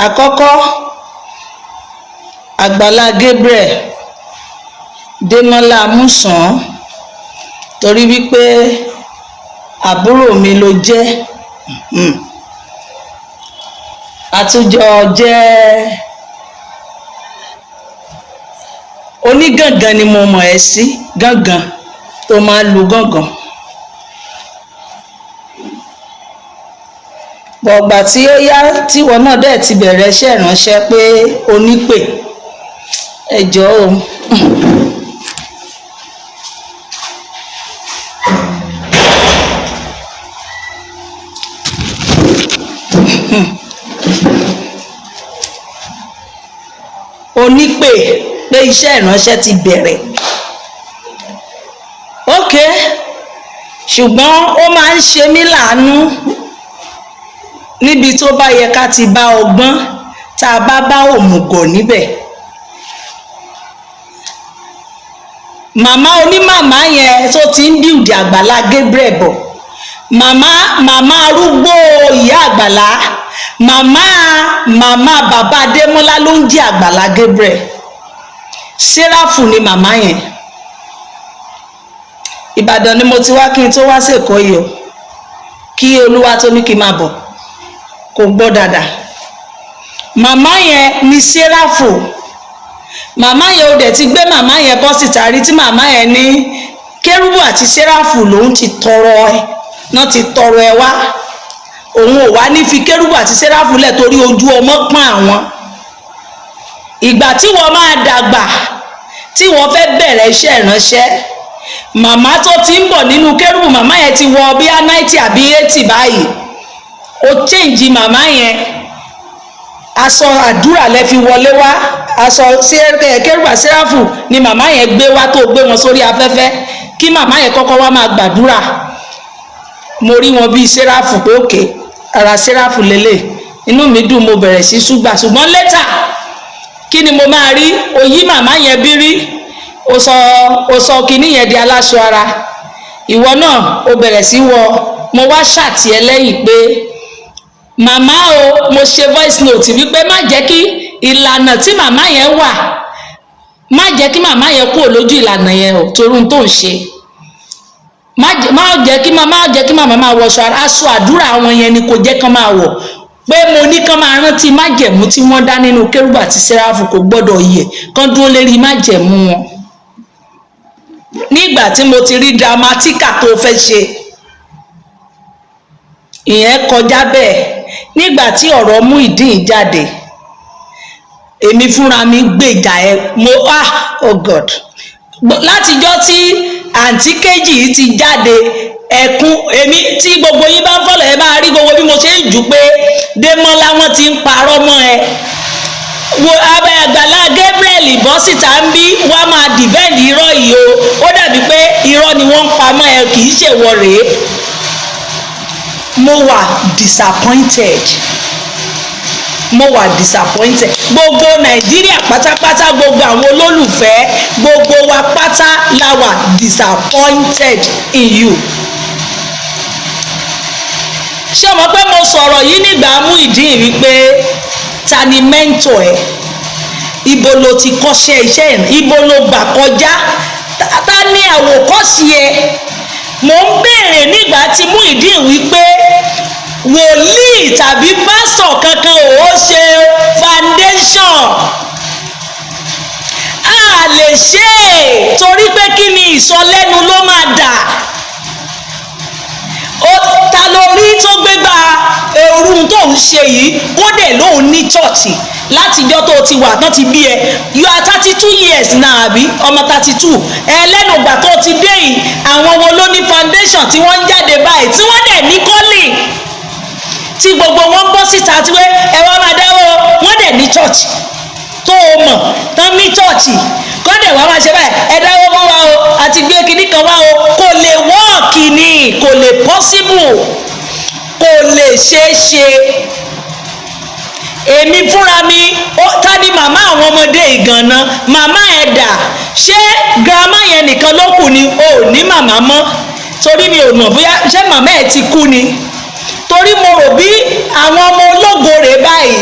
Àkọ́kọ́ Agbala Gabriel Démọ́lá Músàn torí wípé àbúrò mi ló jẹ́ àtúnjọ jẹ́ onígangan ni mo mọ̀ ẹ́ sí, gangan tó máa lu gangan. Bọ̀gbà tí ó yá tíwọ náà dẹ̀ ti bẹ̀rẹ̀ iṣẹ́ ìránṣẹ́ pé onípè ẹjọ́ o. Onípè pé iṣẹ́ ìránṣẹ́ ti bẹ̀rẹ̀. Ok, ṣùgbọ́n ó máa ń ṣe mí láàánú níbi tó bá yẹ ká ti bá ọgbọ́n tá a bá òmùgọ̀ níbẹ̀. Màmá onímàmá yẹn tó ti ń bíùdì Àgbàlá Gabriel bọ̀, màmá arúgbó ìyá Àgbàlá, màmá bàbá Démọ́lá ló ń jẹ́ Àgbàlá Gabriel. Séráfù ni màmá yẹn. Ìbàdàn ni mo ti wá kí n tó wá sèkó yìí o, kí Olúwa tó ní kí n máa bọ̀ kò gbọ́ dáadáa. Màmá yẹn ni Séráfù. Màmá yẹn ò dẹ̀ ti gbé màmá yẹn bọ́ síta rí tí màmá yẹn ní Kérúbù àti Séráfù lòun ti tọrọ ẹ náà ti tọrọ ẹ wá. Òun ò wá ní fi Kérúbù àti Séráfù lẹ̀ torí ojú ọmọ pọ́n àwọn. Ìgbà tí wọ́n máa dàgbà tí wọ́n fẹ́ bẹ̀rẹ̀ iṣẹ́ ìránṣẹ́, màmá tó ti ń bọ̀ nínú Kérúbù, màmá yẹn ti wọ bí 90 àbí 80 báyìí. Ó change màmá yẹn, aṣọ àdúrà lẹ fi wọlé wá, aṣọ Kérúbù àti Séráfù ni màmá yẹn gbé wá tó gbé wọn sórí afẹ́fẹ́ kí màmá yẹn kọ́kọ́ wá máa gbàdúrà. Mo rí wọn bíi Séráfù pé òkè ara Séráfù lélẹ̀, inú mi dùn, mo bẹ̀rẹ̀ sí ṣùgbọ́n létà kí ni mo máa rí? Oyí màmá yẹn bí rí, ó sọ kinní yẹn di aláṣọ ara. Ìwọ náà ó bẹ̀rẹ̀ sí wọ, mo wá ṣàtì ẹ lẹ́yìn pé màmá o, mo ṣe voice note wípé má jẹ́ kí ìlànà tí màmá yẹn wà, má jẹ́ kí màmá yẹn kúrò lójú ìlànà yẹn o, torí ohun tó ń ṣe. Má jẹ́ kí màmá máa wọṣọ aṣọ àdúrà wọn yẹn ni kò jẹ́ kán máa wọ̀. Pé mo ní kán máa rántí májẹ̀mú tí wọ́n dá nínú Kérúbù àti Séráfù, kò gbọ́dọ̀ yẹ̀, kán dúró lérí májẹ̀mú wọn. Nígbà tí mo ti rí dramatica tó fẹ́ ṣe, ìyẹn kọjá bẹ́ẹ̀. Nígbà tí ọ̀rọ̀ Muyideen jáde, èmi fúnra mi gbèjà ẹ, oh God, látijọ́ tí àǹtí kejì yìí ti jáde, ẹkún èmi tí gbogbo yín bá ń fọ́lọ̀ ẹ bá rí gbogbo bí mo ṣe ń jù pé Démọ́lá wọn ti ń parọ́ mọ́ ẹ. Wo abẹ́ Àgbàlá Gabriel bọ́ síta ń bí wá máa defend irọ́ yìí o, ó dàbí pé irọ́ ni wọ́n ń pa mọ́ ẹ, kì í ṣèwọ rèé. Mo wà disappointed. Gbogbo Nàìjíríà pátápátá, gbogbo àwọn olólùfẹ́, gbogbo wa pátá la wà disappointed in you. Ṣé o mọ̀ pé mo sọ̀rọ̀ yìí nígbà Muyideen wípé ta ni mentor ẹ? Ibo lo ti kọ́ṣẹ́ iṣẹ́ ìrìn? Ibo lo gbà kọjá? Ta ni àwòkọ́ṣe ẹ? Mo ń béèrè nígbà tí Muyideen wípé wòlíì tàbí pásítọ̀ kankan ò ṣe foundation. A lè ṣe é torí pé kí ni ìsọlẹ́nu ló máa dà. Ta ló rí tó gbégbá orun tó ń ṣe yìí? Ó dẹ̀ lóun ní chọ́ọ̀chì látijọ́ tó ti wà tán ti bí ẹ. You are 32 years now àbí ọmọ 32. Ẹlẹ́nu ìgbà tó ti dé yìí, àwọn wo ló ní foundation tí wọ́n ń jáde báyìí tí wọ́n dẹ̀ ní calling, tí gbogbo wọn bọ́ síta tí wé ẹ wá máa dáwọ́, wọ́n dẹ̀ ní chọ́ọ̀chì tó o mọ̀ tán ní chọ́ọ̀chì kọ́ dẹ̀ wá máa ṣe báyìí, ẹ dáwọ́ fún wa o àti gbé kinní kan wá o. Kò lè wọ́ọ̀kì ni, kò lè possible, kò lè ṣeé ṣe. Èmi fúnra mi, ta ni màmá àwọn ọmọdé ìgànnà? Màmá ẹ̀ dà? Ṣé girama yẹn nìkan ló kù ni? O ò ní màmá mọ́? Torí mi ò mọ̀ bóyá ṣé màmá ẹ̀ ti kú ni? Torí mo rò bí àwọn ọmọ ológo rẹ̀ báyìí,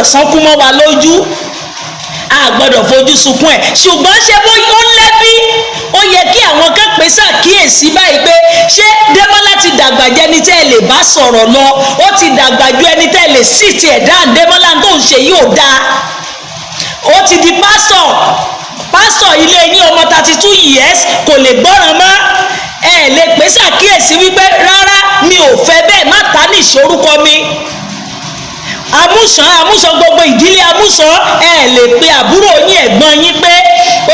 gbọ́dọ̀ sánkú mọ́ wa lójú, a gbọ́dọ̀ fojú sunkún ẹ̀. Ṣùgbọ́n ṣé bó ó lẹ́bí, ó yẹ kí àwọn kan pè ṣàkíyèsí báyìí pé ṣé Démọ́lá ti dàgbà jẹ́ ẹni tẹ́ ẹ lè bá sọ̀rọ̀ lọ, ó ti dàgbà ju ẹni tẹ́ ẹ lè sí ti ẹ̀dá. Démọ́lá tó ń ṣe yìí ò dáa, ó ti di pásítọ̀ ilé yín, ọmọ 32 years kò lè gbọ́ràn mọ́. Ẹ lè pè ṣàkíyèsí wípé rárá mi ò fẹ́ bẹ́ẹ̀, má ta ní ìṣorúkọ mi. Amúṣan gbogbo ìdílé Amúṣan, ẹ lè pe àbúrò yín, ẹ̀gbọ́n yín pé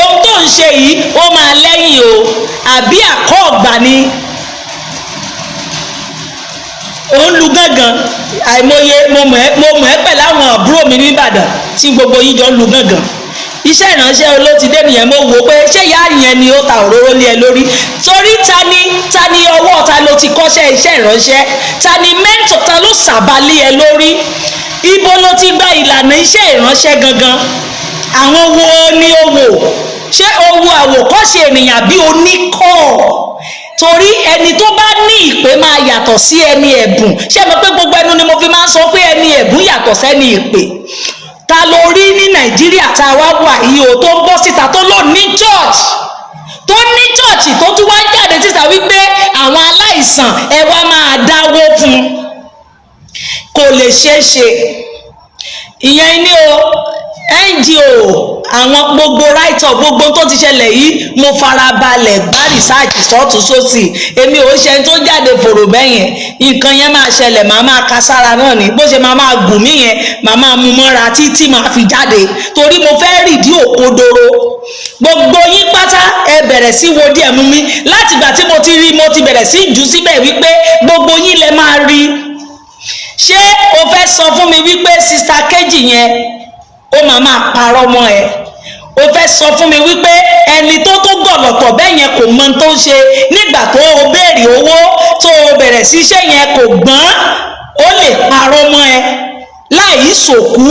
ohun tó ń ṣe yìí ó máa lẹ́yìn o, àbí àkọ́ ọ̀gbà ni. Ó ń lu gángan, àìmọye mo mọ̀ ẹ́ pẹ̀lú àwọn àbúrò mi ní Ìbàdàn tí gbogbo yín jọ ń lu gángan. Iṣẹ́ ìránṣẹ́ olótìdé nìyẹn. Mo wò pé ṣé ìyá yẹn ni ó ta òróró lé ẹ lórí, torí ta ni ọwọ́ ta ló ti kọ́ṣẹ́ iṣẹ́ ìránṣẹ́, ta ni mẹ́ńtọ̀, ta ló sàbà lé ẹ lórí, ibo ló ti gba ìlànà iṣẹ́ ìránṣẹ́ gangan. Àwọn wo ni ó wò? Ṣé o wo àwòkọ́ṣe ènìyàn bí oníkọ́? Torí ẹni tó bá ní ìpè máa yàtọ̀ sí ẹni ẹ̀bùn. Ṣé mo pé gbogbo ẹnu ni mo fi máa ń sọ pé ẹni ẹ̀bùn yàtọ̀ sẹ́ni ìpè? Ta ló rí ní Nàìjíríà tá a wá wà yìí o tó ń bọ́ síta tó lò ní church, tó ní church tó tún wá jáde síta wípé àwọn aláìsàn ẹ wá máa dáwó fún? Kò lè ṣeé ṣe. Ìyẹn ní o NGO àwọn gbogbo right up gbogbo tó ti ṣẹlẹ̀ yìí mo farabalẹ̀ bá research sọ́tún sósì. Èmi ò ṣe tó jáde fòrò bẹ́yẹn, nǹkan yẹn máa ṣẹlẹ̀, màá máa ka sára náà ni, bó ṣe máa gùn mí yẹn màá máa mú mọ́ra títí màá fi jáde, torí mo fẹ́ rìdí òkodoro. Gbogbo yín pátá ẹ bẹ̀rẹ̀ sí wo díẹ̀ mú mi látìgbà tí mo ti rí, mo ti bẹ̀rẹ̀ sí jù síbẹ̀ wípé gbogbo yín lẹ máa rí. Ṣé o fẹ́ sọ fún mi wípé sista kejì yẹn ó máa parọ́ mọ́ ẹ? O fẹ́ sọ fún mi wípé ẹni tó gọ̀lọ̀tọ̀ bẹ́ẹ̀ yẹn kò mọ tó ń ṣe nígbà tó o béèrè owó tó o bẹ̀rẹ̀ sí iṣẹ́ yẹn kò gbọ́n, ó lè parọ́ mọ́ ẹ láì sòkú?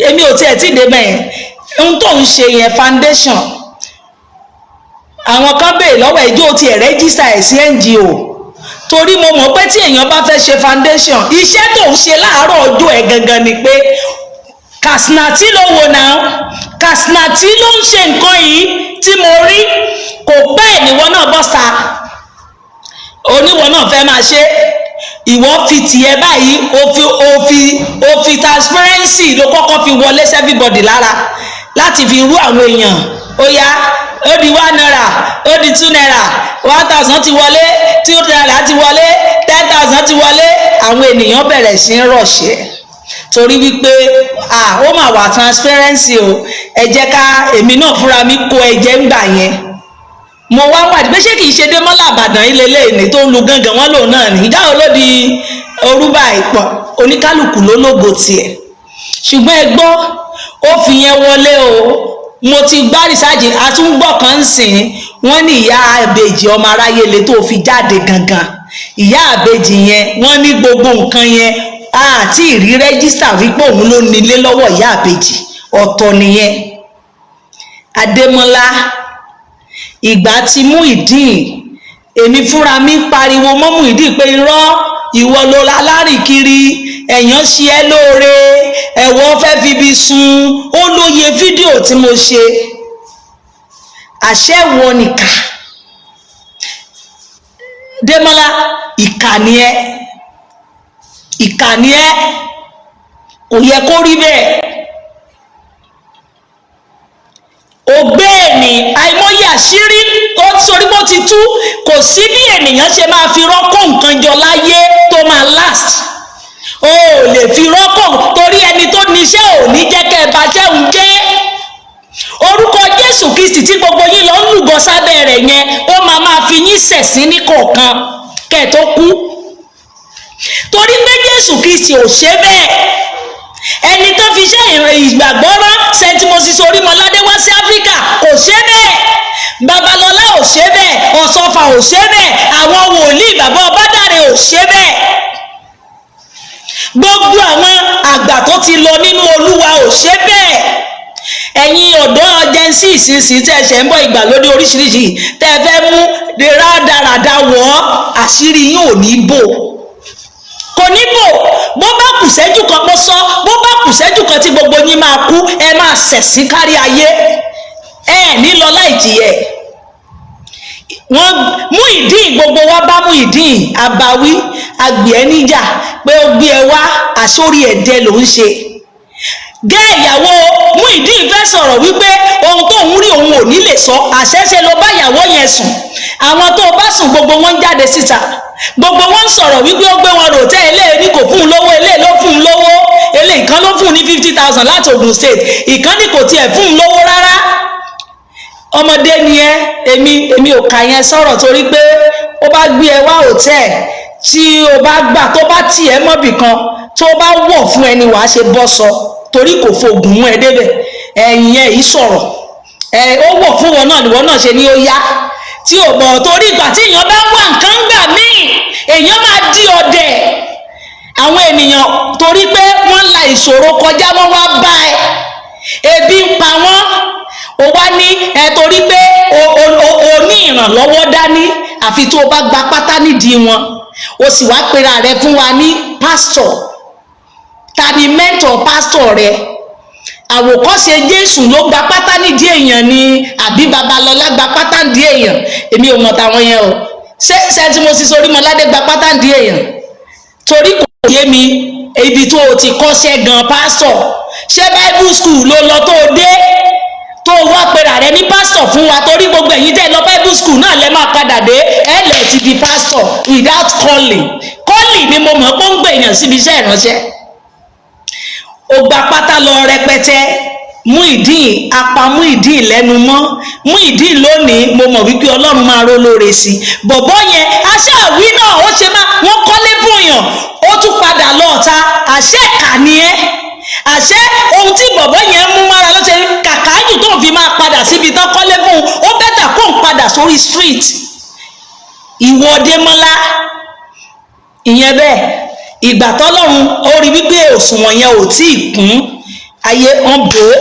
Èmi ò tiẹ̀ tí ì débẹ̀ yẹn. Ohun tó ń ṣe yẹn foundation, àwọn kan béèrè lọ́wọ́ ẹjọ́ ti ẹ̀ rẹ́gísítà ẹ̀ sí NGO, torí mo mọ̀ pé tí èèyàn bá fẹ́ ṣe foundation, iṣẹ́ tó ń ṣe láàárọ̀ ọjọ́ ẹ̀ gangan ni pé Kàsínàtì ló wò náà, Kàsínàtì ló ń ṣe nǹkan yìí tí mo rí. Kò pẹ́ níwọ náà bọ́sà, oníwọ náà fẹ́ máa ṣe, ìwọ fi tiẹ̀ báyìí, o fi transparency ló kọ́kọ́ fi wọlé sí everybody lára láti fi rú àwọn èèyàn. Ó yá, ó di 1 naira, ó di 2 naira, 1000 ti wọlé, 2 naira ti wọlé, 10,000 ti wọlé. Àwọn ènìyàn bẹ̀rẹ̀ sí ń rọ̀ṣẹ́ torí wípé ó mà wà transparency o. Ẹ jẹ́ ká, èmi náà fúnra mi kó ẹ̀jẹ̀ ń gbà yẹn. Mo wá wà pé ṣé kìí ṣe Démọ́lá Ìbàdàn ilé lẹ́ẹ̀ni tó ń lu gángan wọn lòun náà ní ìdáhùn ló di orúbà ìpọ̀, oníkálukú ló lógo tiẹ̀. Ṣùgbọ́n ẹ gbọ́, ó fi yẹn wọlé o. Mo ti gbá rìsáàjì àtúngbọ̀ kan ń sìn, wọ́n ní ìyá àbèjì ọmọ aráyé le tó fi jáde gangan. Ìyá àbèjì yẹn wọ́n ní gbogbo nǹkan yẹn àti ìrí rẹ́gísítà wípé òun ló nílé lọ́wọ́ ìyá àbèjì, ọ̀tọ̀ nìyẹn. Adémọ́lá, ìgbà tí Muyideen, èmi fúnra mi pariwo mọ́ Muyideen pé irọ́, ìwọ ló alárìn kiri, ẹ̀yàn ṣe ẹ́ lóore, ẹ̀wọ̀n fẹ́ fi bí sun. Ó lóye fídíò tí mo ṣe, àṣẹ wọ nìkà. Démọ́lá, ìkà ni ẹ́, ìkà ni ẹ́, kò yẹ kó rí bẹ́ẹ̀. Ògbéènì àìmọye àṣírí ó sórí bó ti tú. Kò sí bí ènìyàn ṣe máa fi rọ́kò nǹkan jọ láyé tó máa last. O ò lè fi rọ́kò, torí ẹni tó níṣẹ́ ò ní jẹ́ kẹ́ ẹ bá ṣẹ́hun jẹ́. Orúkọ Jésù Kristi tí gbogbo yín lọ ń lùgọ́ sábẹ́ rẹ̀ yẹn, ó máa fi yín ṣẹ̀sín ní kọ̀ọ̀kan kẹ́ ẹ tó kú. Torí pé Jésù Kristi ò ṣe bẹ́ẹ̀. Ẹni tó fi iṣẹ́ ìgbàgbọ́ rán St. Moses Orímọládé wá sí Áfíríkà kò ṣe bẹ́ẹ̀. Babalọ́lá ò ṣe bẹ́ẹ̀, Ọ̀ṣọ́fà ò ṣe bẹ́ẹ̀, àwọn wòlíì bàbá Ọbádàrẹ ò ṣe bẹ́ẹ̀. Gbogbo àwọn àgbà tó ti lọ nínú Olúwa ò ṣe bẹ́ẹ̀. Ẹ̀yin ọ̀dọ́ ọjẹ́nsì ìsinsìnyí tẹ́ ṣẹ̀ ń bọ̀ ìgbàlódé oríṣiríṣi tẹ́ fẹ́ mú rádaràda wọ̀, àṣírí yín ò ní bò, kò ní bò. Bó bá kù sẹ́jú kan mo sọ, bó bá kù kùsẹ́jù kan tí gbogbo yín máa kú, ẹ máa ṣẹ̀sín kárí ayé, ẹ ní lọ láì jìyẹ. Wọ́n Muyideen, gbogbo wa bá Muyideen àbáwí, àgbẹ̀ ẹ níjà pé ó gbé ẹ wá, àsórí ẹ̀dẹ ló ń ṣe. Gẹ́ ìyàwó Muyideen fẹ́ sọ̀rọ̀ wípé ohun tó ń rí òun ò ní lè sọ, àṣẹ́ṣe ló bá ìyàwó yẹn sùn. Àwọn tó bá sùn gbogbo wọn ń jáde síta, gbogbo wọn ń sọ̀rọ̀ wípé ó gbé wọn rò tẹ́ eléyìí ní kò fún un lówó, eléyìí ló fún un lówó, eléyìí kan ló fún un ní 50,000 láti Ogun State, ìkan ní kò tiẹ̀ fún un lówó rárá. Ọmọdé ni ẹ, èmi ò kà yẹn sọ̀rọ̀, torí pé ó bá gbé ẹ wá hòtẹ́ẹ̀ tí o bá gbà, tó bá tì ẹ mọ́bì kan tó bá wọ̀ fún ẹni wàá ṣe bọ́ sọ, torí kò fògùn mú ẹ débẹ̀. Ẹ̀yìn ẹ̀ yìí sọ̀rọ̀, ó wọ̀ fún wọn náà, níwọ̀n náà ṣe ni ó yá tí ò bọ̀, torí ìgbà tí èèyàn bá wà nǹkan gbà míì èèyàn máa di ọ̀dẹ̀. Àwọn ènìyàn torí pé wọ́n la ìṣòro kọjá, wọ́n wá bá ẹ, ebi ń pa wọ́n, ó wá ní ẹ torí pé o ní ìrànlọ́wọ́ dání, àfi tó o bá gba pátá nídìí wọn, o sì wá pera rẹ fún wa ní pásítọ̀. Ta ni mẹ́ńtọ̀ pásítọ̀ rẹ? Àwòkọ́ṣe Jésù ló gba pátá nídìí èèyàn ni àbí Babalọ́lá gba pátá nídìí èèyàn? Èmi ò mọ̀ tàwọn yẹn o. Ṣé tí mo sì sọ Orímọládé gba pátá nídìí èèyàn? Torí kò yé mi ibi tó o ti kọ́ṣẹ́ gan pásítọ̀. Ṣé Bible school ló lọ tó o dé tó o wá pera rẹ ní pásítọ̀ fún wa? Torí gbogbo ẹ̀yin tẹ́ lọ Bible school náà lẹ máa padà dé ẹ lẹ̀ ti di pásítọ̀ without calling. Calling ni mo mọ̀ pé ó ń gbèyàn síbi iṣẹ́ ìránṣẹ́. Ó gba pátá lọ rẹpẹtẹ. Muyideen, apá Muyideen lẹ́nu mọ́. Muyideen lónìí mo mọ̀ wípé Ọlọ́run máa ró lóore sí. Bọ̀bọ́ yẹn aṣáàwí náà ó ṣe máa, wọ́n kọ́lé fún èèyàn, ó tún padà lọ́ọ̀ta. Àṣẹ ẹ̀ka ni ẹ́, àṣẹ ohun tí bọ̀bọ́ yẹn mú mára ló ṣe kàkàájù tó ń fi máa padà síbi tán kọ́lé fún un, ó bẹ́tà kó ń padà sórí street. Ìwọ Démọ́lá, ìyẹn bẹ́ẹ̀, ìgbà tọ́lọ́run ó rí wípé òṣùwọ̀n yẹn ò tí ì kún, ayé wọn bò ó,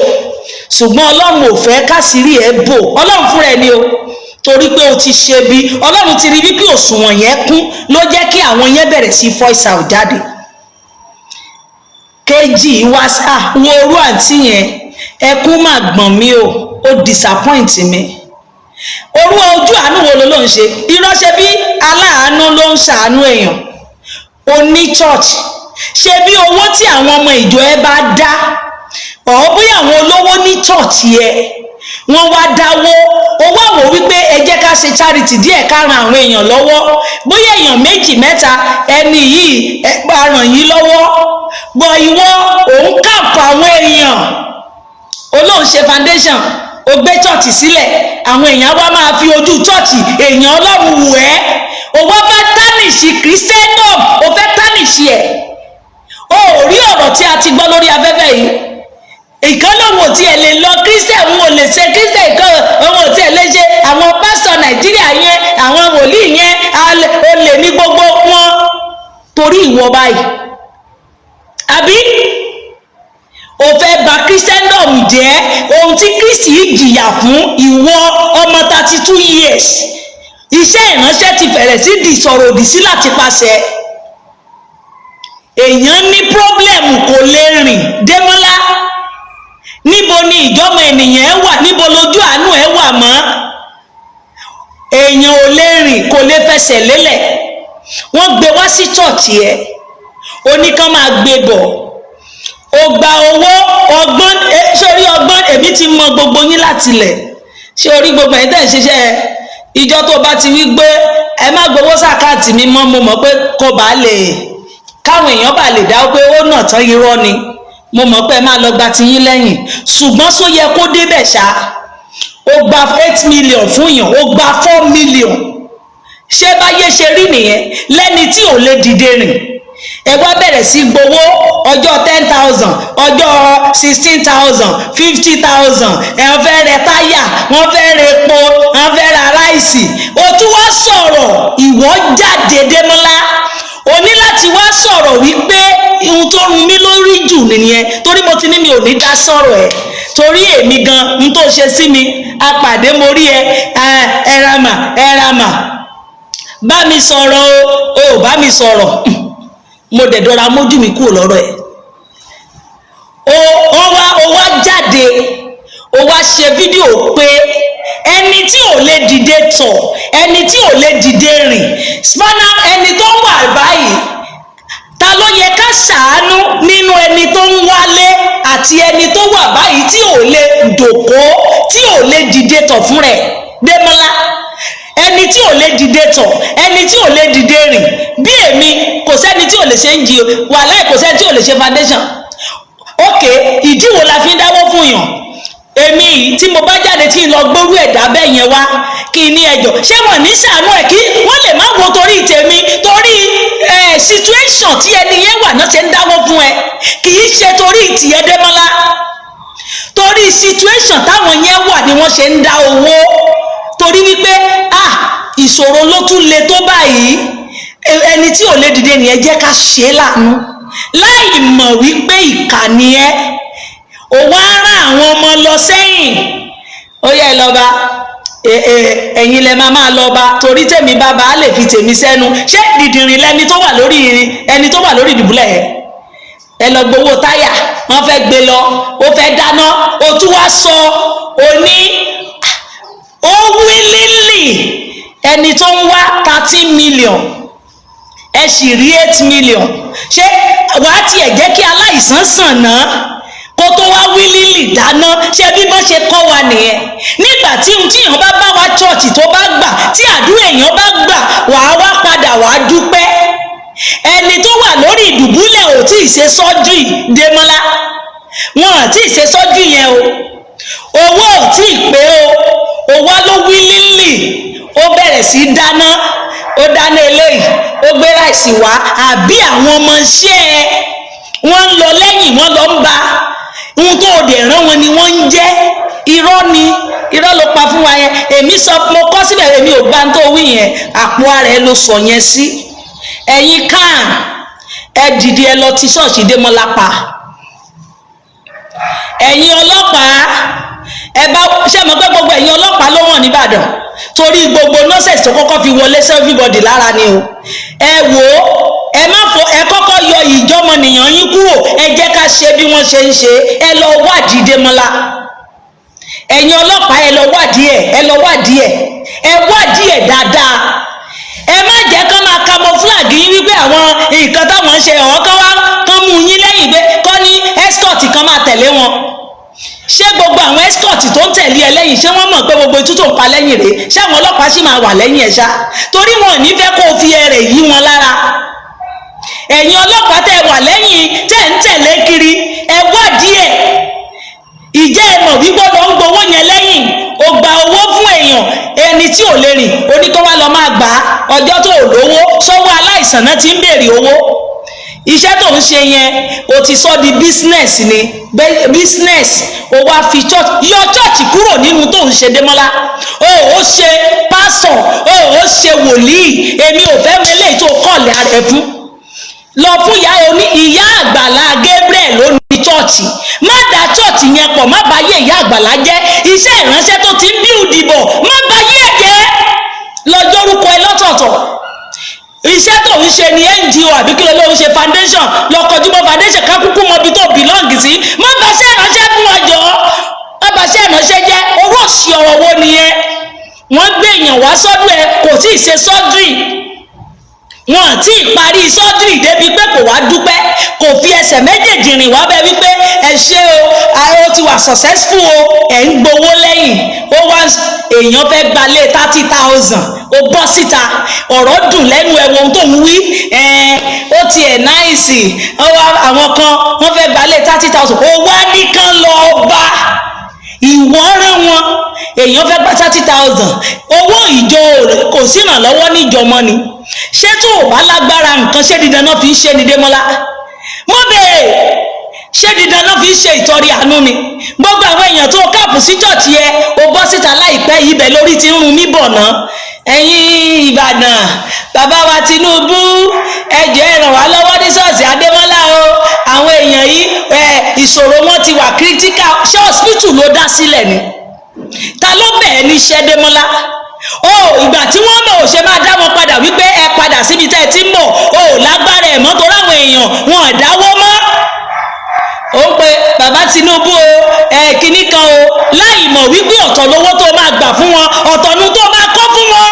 ṣùgbọ́n Ọlọ́run ò fẹ́ káṣírí ẹ̀ bò. Ọlọ́run fúnra ẹ̀ ni o, torí pé o ti ṣe bí Ọlọ́run ti rí wípé òṣùwọ̀n yẹn kún ló jẹ́ kí àwọn yẹn bẹ̀rẹ̀ sí voice out jáde. Kejì wá sá wo orú àǹtí yẹn, ẹkún máa gbọ̀n mí o, ó disappoint mi. Orú ojú àánú wo ló ń ṣe? Irọ́ṣẹ́ bí aláàánú ló ń ṣàánú èèyàn. O ní church, ṣe bí owó tí àwọn ọmọ ìjọ ẹ bá dá, ọ̀ bóyá àwọn olówó ní church yẹ wọ́n wá dáwó, owó àwọ̀ wípé ẹ jẹ́ ká ṣe charity díẹ̀ ká ran àwọn èèyàn lọ́wọ́, bóyá èèyàn méjì mẹ́ta ẹni yìí ẹ bá ràn yín lọ́wọ́. Bọ̀ ìwọ òun kàpọ̀ àwọn èèyàn, olóhùn ṣe foundation, ó gbé church sílẹ̀, àwọn èèyàn wá máa fi ojú church èèyàn Ọlọ́run wù ẹ́, ó wá fẹ́ tánìṣì Christendom, ó fẹ́ tánìṣì ẹ̀. Ó rí ọ̀rọ̀ tí a ti gbọ́ lórí afẹ́fẹ́ yìí, ìkan lòun ò tiẹ̀ lè lọ Christian, òun ò lè ṣe Christian, ìkan òun ò tiẹ̀ lè ṣe àwọn pásítọ̀ Nàìjíríà yẹn, àwọn wòlíì yẹn, ó lè ní gbogbo wọn torí ìwọ báyìí. Àbí ó fẹ́ bà Christendom jẹ́, ohun tí Kristi jìyà fún ìwọ ọmọ 32 years. Iṣẹ́ ìránṣẹ́ ti fẹ̀rẹ̀ sí di sọ̀rọ̀ òdì sí láti pàṣẹ. Èèyàn ní pírọ́blẹ̀mù kò lè rìn. Démọ́lá, níbo ni ìjọmọ ènìyàn ẹ wà? Níbo lójú àánú ẹ wà mọ́? Èèyàn ò lè rìn, kò lè fẹsẹ̀ lélẹ̀. Wọ́n gbé wá sí chọ́ọ̀chì ẹ, oníkan máa gbé bọ̀, ó gba owó ọgbọ́n. Sórí ọgbọ́n, èmi ti mọ gbogbo yín láti lẹ̀. Ṣé orí gbogbo ẹ̀yin tẹ́ ń ṣiṣẹ́ ìjọ tó bá ti wí gbé ẹ má gbowó sàkáàtì mi mọ́, mo mọ̀ pé kò bá lè, káwọn èèyàn bá lè dá pé ó nà tán irọ́ ni, mo mọ̀ pé ẹ má lọ gba tiyín lẹ́yìn. Ṣùgbọ́n só yẹ kó débẹ̀ ṣá, ó gba 8 million fún yàn, ó gba 4 million. Ṣé báyé ṣe rí nìyẹn lẹ́ni tí ò lè dìde rìn? Ẹ wá bẹ̀rẹ̀ sí gbowó ọjọ́ 10,000, ọjọ́ 16,000, 50,000. Wọ́n fẹ́ rẹ táyà, wọ́n fẹ́ rẹ epo, wọ́n fẹ́ ra ráìsì. O tún wá sọ̀rọ̀, ìwọ jáde Démọ́lá, o ní láti wá sọ̀rọ̀ wípé ohun tó rún mi lórí jù nìyẹn, torí mo ti ní mi ò ní dá sọ̀rọ̀ ẹ̀, torí èmi gan n tó ṣe sí mi, apàdé mo rí ẹ, ẹ̀ràmà bá mi sọ̀rọ̀ o ò bá mi sọ̀rọ̀, mo dẹ̀ dọ́ra mójú mi kúrò lọ́rọ̀ ẹ̀. ó wá jáde ó wá ṣe fídíò pé ẹni tí ò lè dìde tọ̀, ẹni tí ò lè dìde rìn, spinal ẹni tó ń wà báyìí, ta ló yẹ ká ṣàánú nínú ẹni tó ń wálé àti ẹni tó wà báyìí tí ò lè dòkó, tí ò lè dìde tọ̀ fún rẹ̀? Démọ́lá, ẹni tí ò lè dìde tọ̀, ẹni tí ò lè dìde rìn, bí èmi kò sẹ́ni tí ò lè ṣe ń jí wàláì, kò sẹ́ni tí ò lè ṣe foundation. Ok, ìdí wo la fi ń dáwọ́ fún yàn? Èmi tí mo bá jáde tí ń lọ gbórú ẹ̀dá bẹ́ẹ̀ yẹn wá kí ní ẹjọ́, ṣé wọ́n ní ṣàánú ẹ̀ kí wọ́n lè má wo torí tèmi, torí situation tí ẹni yẹn wà náà ṣe ń dáwọ́ fún ẹ, kì í ṣe torí tìyẹ Démọ́lá, torí situation táwọn yẹn wà ni wọ́n ṣe ń dá owó, torí wípé ìṣòro ló tún le tó báyìí, ẹni tí ò lè dìde nìyẹn, jẹ́ ká ṣe é láàánú, láì mọ̀ wípé ìkà ni ẹ́. Ó wá rán àwọn ọmọ lọ sẹ́yìn, ó yẹ lọ́ba, ẹ̀yin lẹ máa lọ́ba, torí tèmi bàbá á lè fi tèmi sẹ́nu. Ṣé dìdìrìn lẹni tó wà lórí ẹni tó wà lórí ìdìbúlẹ̀ yẹn? Ẹ lọ gbowó táyà, wọ́n fẹ́ gbé lọ, ó fẹ́ dáná, ó tún wá sọ òní ó wílílì ẹni tó ń wá 13 million ẹ sì rí 8 million. Ṣé wàá tiẹ̀ jẹ́ kí aláìsàn sàn náà kó tó wá wílílì dáná? Ṣé bí wọ́n ṣe kọ́ wa nìyẹn? Nígbà tí èèyàn bá wa chọ́ọ̀chì tó bá gbà, tí àdúrà èèyàn bá gbà, wàá wá padà wàá dúpẹ́. Ẹni tó wà lórí ìdùbúlẹ̀ ò tí ì ṣe surgery Démọ́lá, wọn ò tí ì ṣe surgery yẹn o, owó ò tí ì pé o wá ló wílílì, ó bẹ̀rẹ̀ sí dáná, ó dáná eléyìí, ó gbé ráìsì wá, àbí àwọn ọmọ iṣẹ́ ẹ wọ́n ń lọ lẹ́yìn, wọ́n lọ ń ba ohun tó dẹ̀ rán wọn ni wọ́n ń jẹ́. Irọ́ ni, irọ́ ló pa fún wa yẹn. Èmi sọ, mo kọ́ síbẹ̀, èmi ò gbá tó wí yẹn, àpò ara ẹ ló sọ yẹn sí. Ẹ̀yin kan ẹ dìde, ẹ lọ ti ṣọ́ọ̀ṣì Démọ́lá pa. Ẹ̀yin ọlọ́pàá, ẹ bá ṣe mọ̀ pé gbogbo ẹ̀yin ọlọ́pàá ló wọ̀n nìbàdàn, torí gbogbo nọ́ọ̀sẹ̀sì tó kọ́kọ́ fi wọlé sí everybody lára ni o. Ẹ wò ó, ẹ má fọ, ẹ kọ́kọ́ yọ ìjọmọnìyàn yín kúrò, ẹ jẹ́ ká ṣe bí wọ́n ṣe ń ṣe. Ẹ lọ wádìí Démọ́lá, ẹ̀yin ọlọ́pàá, ẹ lọ wádìí ẹ̀, ẹ lọ wádìí ẹ̀, ẹ wádìí ẹ̀ dáadáa. Ẹ má jẹ́ kán máa camouflage yín wípé àwọn nǹkan táwọn ń ṣe ọ̀hún kán mú yín lẹ́yìn pé kán ní escort kan máa tẹ̀lé wọn. Ṣé gbogbo àwọn escort tó ń tẹ̀lé ẹ lẹ́yìn, ṣé wọ́n mọ̀ pé gbogbo itú tó ń pa lẹ́yìn rèé? Ṣé àwọn ọlọ́pàá sì máa wà lẹ́yìn ẹ̀ ṣá? Torí wọn ò ní fẹ́ kó o fi ẹrẹ̀ yí wọn lára. Ẹ̀yin ọlọ́pàá tẹ́ wà lẹ́yìn, tẹ́ ń tẹ̀lé kiri, ẹ wádìí ẹ̀. Ìjẹ́ ẹ mọ̀ wípé lọ ń gbowó yẹn lẹ́yìn, ó gba owó fún èèyàn, ẹni tí ò lè rìn, ó ní kó wá lọ máa gbà á, ọjọ́ tó ò lówó, sọ́wọ́ aláìsàn náà ti ń béèrè owó. Iṣẹ́ tó ń ṣe yẹn, o ti sọ di business ni, business. O wá fi church, yọ church kúrò nínú tó ń ṣe Démọ́lá. Ó ṣe pásọ̀, ó ṣe wòlíì, èmi ò fẹ́ mẹ́lẹ̀ tó kọ̀lẹ̀ rẹ̀ fún. Lọ fún ìyá Àgbàlá Gabriel ló ní chọ́ọ̀chì, má dá chọ́ọ̀chì yẹn pọ̀, má bá yé ìyá Àgbàlá jẹ́, iṣẹ́ ìránṣẹ́ tó ti ń bí ìdìbò, má bá yé ẹ̀jẹ̀, lọ́jọ́ orúkọ ẹ lọ́tọ̀ọ̀tọ̀. Iṣẹ́ tó ń ṣe ni NGO àbí kí ló ń ṣe foundation, lọ kọjú mọ́ foundation ká kúkú mọ ibi tó belong sí, má bá ṣe ìránṣẹ́ fún ọjọ́, má bá ṣe ìránṣẹ́ jẹ́. Owó òṣì ọ̀rọ̀ wo nìyẹn? Wọ́n gbé èèyàn wá sọ́dún ẹ, kò tí ì ṣe surgery, wọn àti ìparí sọ́dírì débi pé kò wá dúpẹ́, kò fi ẹsẹ̀ méjèèjì rìn wá bẹ́ẹ̀ wípé ẹ ṣé o ti wà successful o, ẹ̀ ń gbowó lẹ́yìn. Ó wá èèyàn fẹ́ gbalé 30,000, ó bọ́ síta, ọ̀rọ̀ dùn lẹ́nu ẹ̀ wọ́n tó ń wí, ó tiẹ̀ náìsì, àwọn kan wọ́n fẹ́ gbalé 30,000, ó wá nìkan lọ bá ìwọ́n rán wọn, èèyàn fẹ́ gba 30,000, owó ìjọ kò sí ìrànlọ́wọ́ níjọ mọ́ ni. Ṣé tó o bá lágbára nǹkan, ṣé dídán náà fi ń ṣe ni Démọ́lá? Mo béèrè, ṣé dídán náà fi ń ṣe ìtọrẹ àánú ni? Gbogbo àwọn èèyàn tó káàpù sí chọ́ọ̀chì ẹ, o bọ́ síta láìpẹ́ yìí, ibẹ̀ lórí ti ń run mí bọ̀ ná. Ẹ̀yin Ìbàdàn, bàbá wa Tinubu, ẹ jọ̀ọ́ ẹ ràn wá lọ́wọ́ ní ṣọ́ọ̀ṣì Adémọ́lá o, àwọn èèyàn yìí ìṣòro wọn ti wà critical. Ṣé hospital ló dá sílẹ̀ ni? Ta ló bẹ̀ẹ́ ní iṣẹ́ Démọ́lá? Ìgbà tí wọ́n mọ̀ ò ṣe máa dá wọn padà wípé ẹ padà síbi tẹ́ ẹ ti ń bọ̀, lágbára ẹ̀ mọ́, torí àwọn èèyàn wọn ò dáwọ́ mọ́. Ó ń pe bàbá Tinubu o kíní kan o, láì mọ̀ wípé ọ̀tọ̀ lówó tó máa gbà fún wọn, ọ̀tọ̀ nu tó máa kọ́ fún wọn.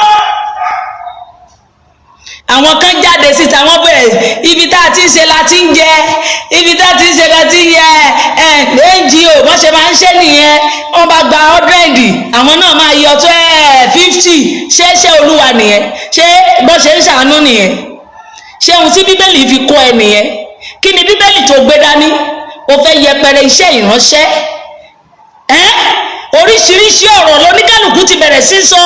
Àwọn kan jáde síta wọ́n bẹ̀rẹ̀ ibi tá a ti ń ṣe la ti ń jẹ, ibi tá a ti ń ṣe la ti ń yẹ NGO wọ́n ṣe máa ń ṣe nìyẹn. Wọ́n bá gba 100 àwọn náà máa yọ tó 50. ṣé Olúwa nìyẹn? ṣé bó ṣe ń ṣàánú nìyẹn? ṣé ohun tí Bíbélì fi kọ́ ẹ nìyẹn? kí ni Bíbélì tó gbé dání? o fẹ́ yẹpẹrẹ iṣẹ́ ìránṣẹ́? oríṣiríṣi ọ̀rọ̀ lóníkálùkù ti bẹ̀rẹ̀ sí sọ.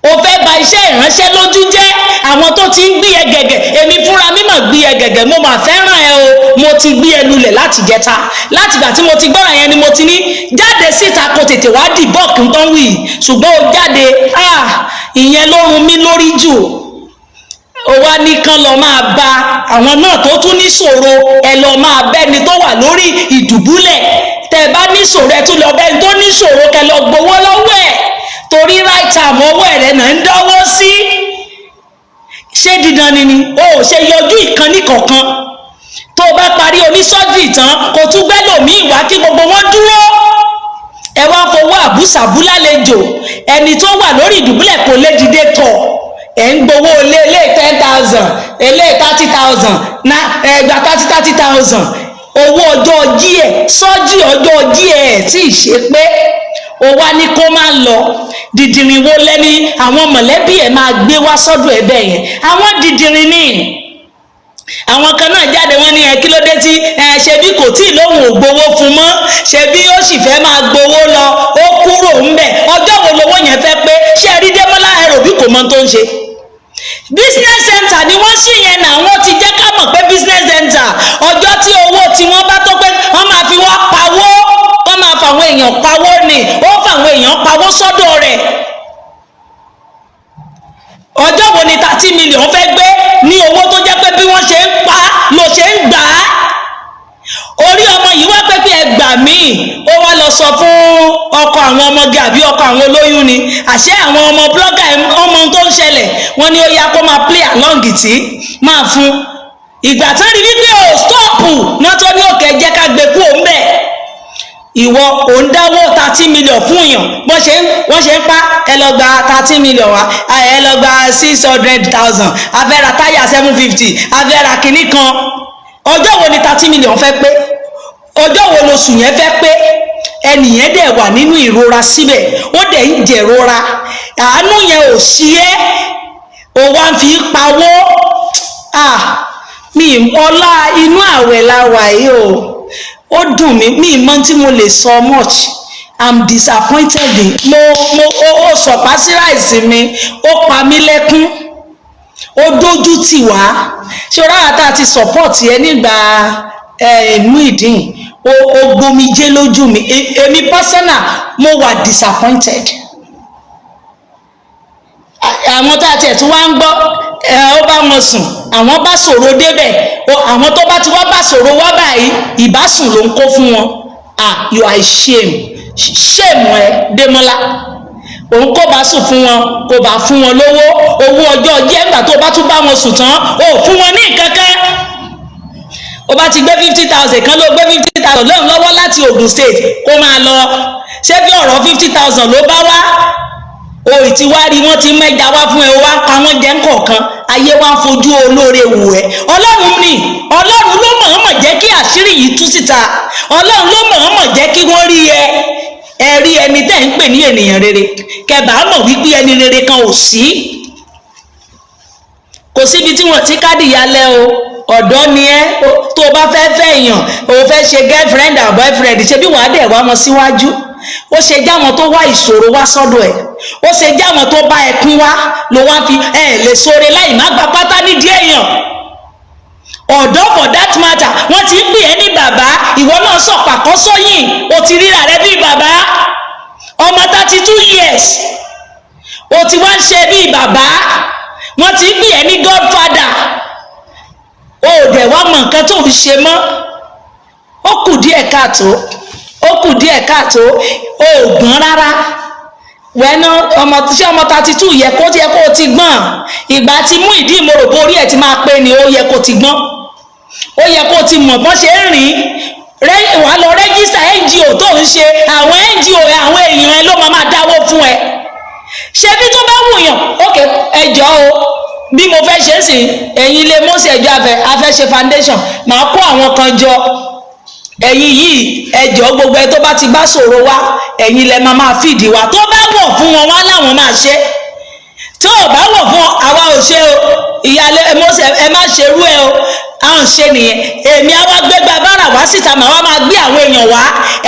o fẹ́ bà iṣẹ́ ìránṣẹ́ lójú jẹ́. àwọn tó ti ń gbé ẹ gẹ̀gẹ̀, èmi fúnra mi mà gbé ẹ gẹ̀gẹ̀, mo mà fẹ́ràn ẹ o, mo ti gbé ẹ lulẹ̀ láti jẹta. látìgbà tí mo ti gbọ́ràn yẹn ni mo ti ní jáde síta kó tètè wá dìbọ́ọ̀kì ń tán wì, ṣùgbọ́n o jáde, ìyẹn ló run mí lórí jù. ó wá ní kán lọ máa bá àwọn náà tó tún ní ṣòro, ẹ lọ máa bẹ́ni tó wà lórí ìdùbúlẹ̀. tẹ́ bá ní ṣòro ẹ tún lọ bẹ́ni tó ní ṣòro, kẹ́ lọ gbowó lọ́wọ́ ẹ̀, torí right time ọwọ́ ẹ̀rẹ́ náà ń dánwó sí. ṣé dídán ni o ṣe yọjú ìkànnì kọ̀ọ̀kan? tó bá parí oníṣọ́jú tán kò tún gbẹ́lòmíì wá kí gbogbo wọn dúró. ẹ wá fowó àbúṣàbú lálejò, ẹni tó wà lórí ìdùbúlẹ̀ kò lè dìde tọ̀. ẹ̀ ń gbowó ilé 10,000, ilé 30,000, ẹgbà 30,000. owó ọjọ́ jí ẹ̀ sọ́jí ọjọ́ jí ẹ̀ tí ì ṣe pé ó wá ní kó máa lọ. dìdìrín wo lẹ́ni àwọn mọ̀lẹ́bí ẹ̀ máa gbé wá sọ́dọ̀ ẹ̀ bẹ́ẹ̀ yẹn? àwọn dìdìrín ni. àwọn kan náà jáde wọ́n ní kí ló dé tí ṣebí kò tí ì lóhùn ò gbowó fún mọ́, ṣebí ó sì fẹ́ máa gbowó lọ, ó kúrò ńbẹ̀. ọjọ́ wo lowó yẹn fẹ́ pé? ṣé ẹ rí Démọ́lá ẹrù bí kò mọ tó ń ṣe? business center ni wọ́n sì yẹn náà, wọ́n ti jẹ́ ká mọ̀ pé business center ọjọ́ tí owó tí wọ́n bá tó pé wọ́n máa fi wá pawó, wọ́n máa fàwọn èèyàn pawó ni, ó fàwọn èèyàn pawó sọ́dọ̀ rẹ̀. ọjọ́ wo ni 30 million fẹ́ gbé ní owó tó jẹ́ pé bí wọ́n ṣe ń pa ló ṣe ń gbà á? orí ọmọ yìí wá pé ẹ gbà mí, ó wá lọ sọ fún ọkọ àwọn ọmọge àbí ọkọ àwọn olóyún ni. àṣé àwọn ọmọ blogger ọmọ tó ń ṣẹlẹ̀, wọ́n ní ó yá kó máa play along tí máa fún. ìgbà tán rí wípé ò stọ́ọ̀pù náà tó ní òkè jẹ́ ká gbé kú òun bẹ̀. ìwọ ò ń dáwó 30 million fún èèyàn, wọ́n ṣe ń pa ẹ lọ gba 30 million wá, ẹ lọ gba 600,000, afẹ́ra táyà 750, afẹ́ra kìíní kan. ọjọ́ wo ni 30 million fẹ́ pé? ọjọ́ wo lóṣù yẹn fẹ́ pé? ẹnìyẹn dẹ̀ wà nínú ìrora síbẹ̀, ó dẹ̀ ń jẹ̀rora. àánú yẹn ò sí ẹ́, ó wá ń fi pawó. mi ọlá inú àwẹ̀ la wà yìí o, ó dùn mí, mi mọ̀ tí mo lè sọ much. I'm disappointed. ó sọ̀pá sí ráìsì mi, ó pa mí lẹ́kún, ó dójú tì wá. ṣé o ráyà tá a ti support ẹ nígbà Muyideen, ó gbomijé lójú mi. èmi personal mo wà disappointed. àwọn tá a tiẹ̀ tún wá ń gbọ́ ó bá wọn sùn, àwọn bá ṣòro débẹ̀, àwọn tó bá ti wá bá ṣòro wá báyìí ìbásùn ló ń kó fún wọn. you are shame ẹ Démọ́lá. òun kò bá sùn fún wọn, kò bá fún wọn lówó, owó ọjọ́ jẹ́ ńgbà tó bá tún bá wọn sùn tán ó fún wọn ní kankan. ó bá ti gbé 50,000 kan, ló gbé 50,000 lóun lọ́wọ́ láti Ogun State kó máa lọ. ṣé bí ọ̀rọ̀ 50,000 ló bá wá? o ti wá rí wọ́n ti mẹ́ja wá fún ẹ, o wá ń pa wọ́n jẹ́ ńkọ̀ọ̀kan, ayé wá ń fojú olóore wò ẹ́. ọlọ́run ni, ọlọ́run ló mọ̀ọ́mọ̀ jẹ́ kí àṣírí yìí tú síta, ọlọ́run ló mọ̀ọ́mọ̀ jẹ́ kí wọ́n rí ẹ. ẹ rí ẹni tẹ́ ń pè ní ènìyàn rere, kẹbàá mọ̀ wípé ẹni rere kan ò sí. kò síbi tí wọ́n ti kádìyálẹ̀ o. ọ̀dọ́ ni ẹ́, tó o bá fẹ́ fẹ́ èèyàn, o fẹ́ ṣe girlfriend or boyfriend, ṣe bí wàá dẹ̀ wá wọn síwájú. ó ṣe jáwọn tó wá ìṣòro wá sọ́dọ̀ ẹ̀, ó ṣe jáwọn tó bá ẹkún wá ló wá fi lè sóre láì má gba pátá nídìí èèyàn. ọ̀dọ́ for that matter, wọ́n ti ń pè ẹ́ ní bàbá, ìwọ náà sọ̀pàkọ́ sọ́yìn, o ti ríra rẹ bí bàbá. ọmọ 32 years o ti wá ń ṣe bí bàbá, wọ́n ti ń pè ẹ́ ní godfather. o ò dẹ̀ wá mọ nǹkan tó fi ṣe mọ́. ó kù díẹ̀ káàtó, ó kù díẹ̀ káàtó, o ò gbọ́n rárá. wẹ́nà ọmọ 32 yẹ kó o ti gbọ́n. ìgbà tí Muyideen mo rò bó orí ẹ̀ ti máa pé ni ó yẹ kó ti gbọ́n. ó yẹ kó ti mọ̀ bọ́n ṣe ń rìn wà lọ rẹ́gísítà NGO tó ń ṣe, àwọn NGO àwọn èèyàn ẹ ló máa dáwó fún ẹ. ṣé bí tó bá wù yàn, ok ẹjọ́ o bí mo fẹ́ ṣe sí ẹ̀yin ilé mọ́sí ẹjọ́ afẹ́ ṣe foundation, màá kó àwọn kan jọ, ẹ̀yin yìí ẹjọ́ gbogbo ẹ tó bá ti bá ṣòro wá ẹ̀yin lẹ máa fìdí wa, tó bá wọ̀ fún wọn wá láwọn máa ṣe, tó ò bá wọ̀ fún àwa ò ṣe o, ìyálé mọ́sí ẹ má ṣerú ẹ o, à ń ṣe nìyẹn. èmi àwa gbégbá bára wá síta màá wá máa gbé àwọn èèyàn wá,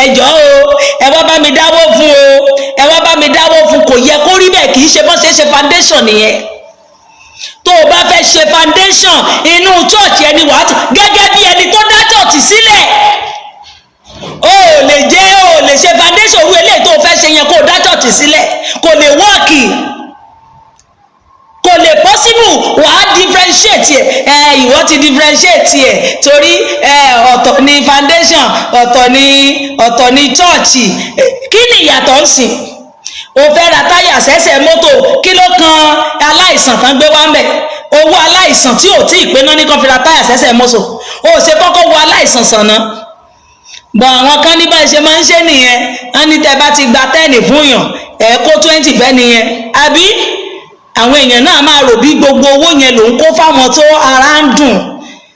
ẹjọ́ o ẹ wá bá mi dáwó fún o, ẹ wá bá mi dáwó fún, kò yẹ kó rí bẹ́ẹ̀, kì í ṣe bọ́n ṣe foundation nìyẹn. tó o bá fẹ́ ṣe foundation inú church ẹni wàá gẹ́gẹ́ bí ẹni tó dá church sílẹ̀, o ò lè ṣe foundation owó eléyìí tó o fẹ́ ṣe yẹn kó o dá church sílẹ̀, kò lè wọ́ọ̀kì, kò lè possible. wàá differentiate ẹ ìwọ ti differentiate ẹ torí ọ̀tọ̀ ni foundation, ọ̀tọ̀ ni church. kí ni ìyàtọ̀ ń sìn? o fẹ́ ra táyà sẹ́sẹ̀ mọ́tò, kí ló kan aláìsàn kan gbé wá ń bẹ̀? owó aláìsàn tí ò tí ì pé náà ní kan fi ra táyà sẹ́sẹ̀ mọ́tò, o ṣe kọ́kọ́ wo aláìsàn sàn náà. bọ̀ àwọn kan ní báyìí ṣe máa ń ṣe nìyẹn, wọ́n ní tẹ́ bá ti gba 10 fún yàn ẹ̀ kó 20 fẹ́ nìyẹn, àbí àwọn èèyàn náà máa rò bí gbogbo owó yẹn ló ń kó fáwọn tó ara ń dùn.